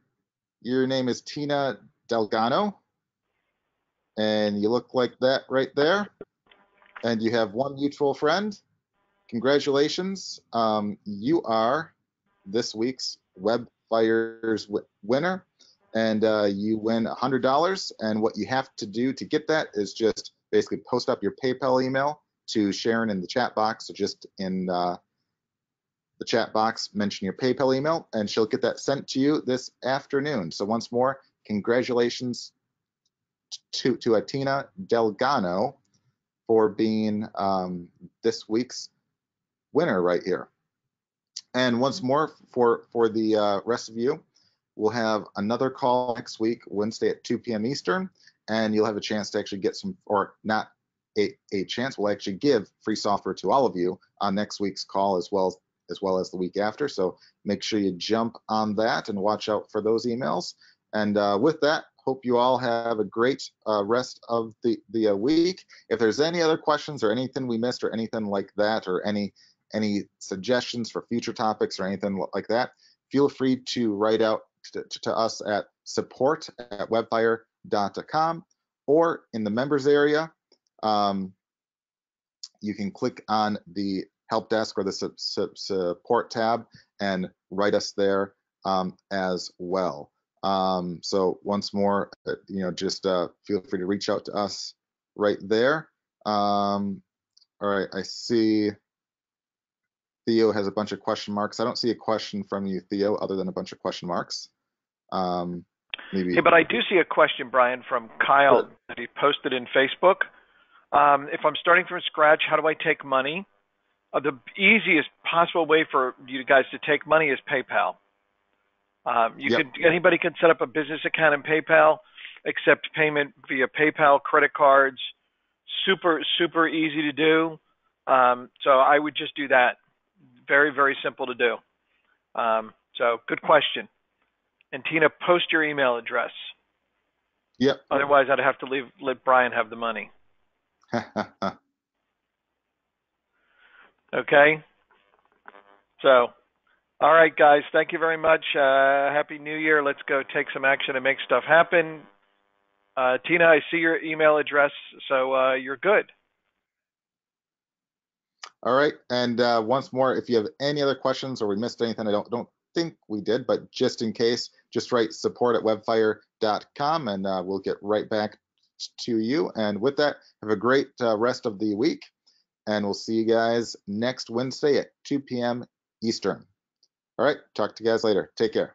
your name is Tina Delgado and you look like that right there, and you have one mutual friend, congratulations. You are this week's WebFire's winner, and you win $100. And what you have to do to get that is just basically post up your PayPal email to Sharon in the chat box. So just in the chat box, mention your PayPal email, and she'll get that sent to you this afternoon. So once more, congratulations to Tina Delgado for being this week's winner right here. And once more, for the rest of you, we'll have another call next week, Wednesday at 2 p.m. Eastern, and you'll have a chance to actually get some, or not a chance, we'll actually give free software to all of you on next week's call as well as the week after. So make sure you jump on that and watch out for those emails. And with that, hope you all have a great rest of the week. If there's any other questions or anything we missed or anything like that, or any suggestions for future topics or anything like that, feel free to write out to us at support@webfire.com, or in the members area, you can click on the help desk or the support tab and write us there as well. So once more, just feel free to reach out to us right there. All right, I see Theo has a bunch of question marks. I don't see a question from you, Theo, other than a bunch of question marks. Maybe. Hey, but I do see a question, Brian, from Kyle that he posted in Facebook. If I'm starting from scratch, how do I take money? The easiest possible way for you guys to take money is PayPal. Anybody can set up a business account in PayPal, accept payment via PayPal, credit cards. Super, super easy to do. So I would just do that. Very, very simple to do. So good question. And Tina, post your email address. Yep. Otherwise, I'd have to let Brian have the money. Okay. So, all right, guys. Thank you very much. Happy New Year. Let's go take some action and make stuff happen. Tina, I see your email address, so you're good. All right. And once more, if you have any other questions or we missed anything, I don't think we did, but just in case, just write support@webfire.com and we'll get right back to you. And with that, have a great rest of the week, and we'll see you guys next Wednesday at 2 p.m. Eastern. All right. Talk to you guys later. Take care.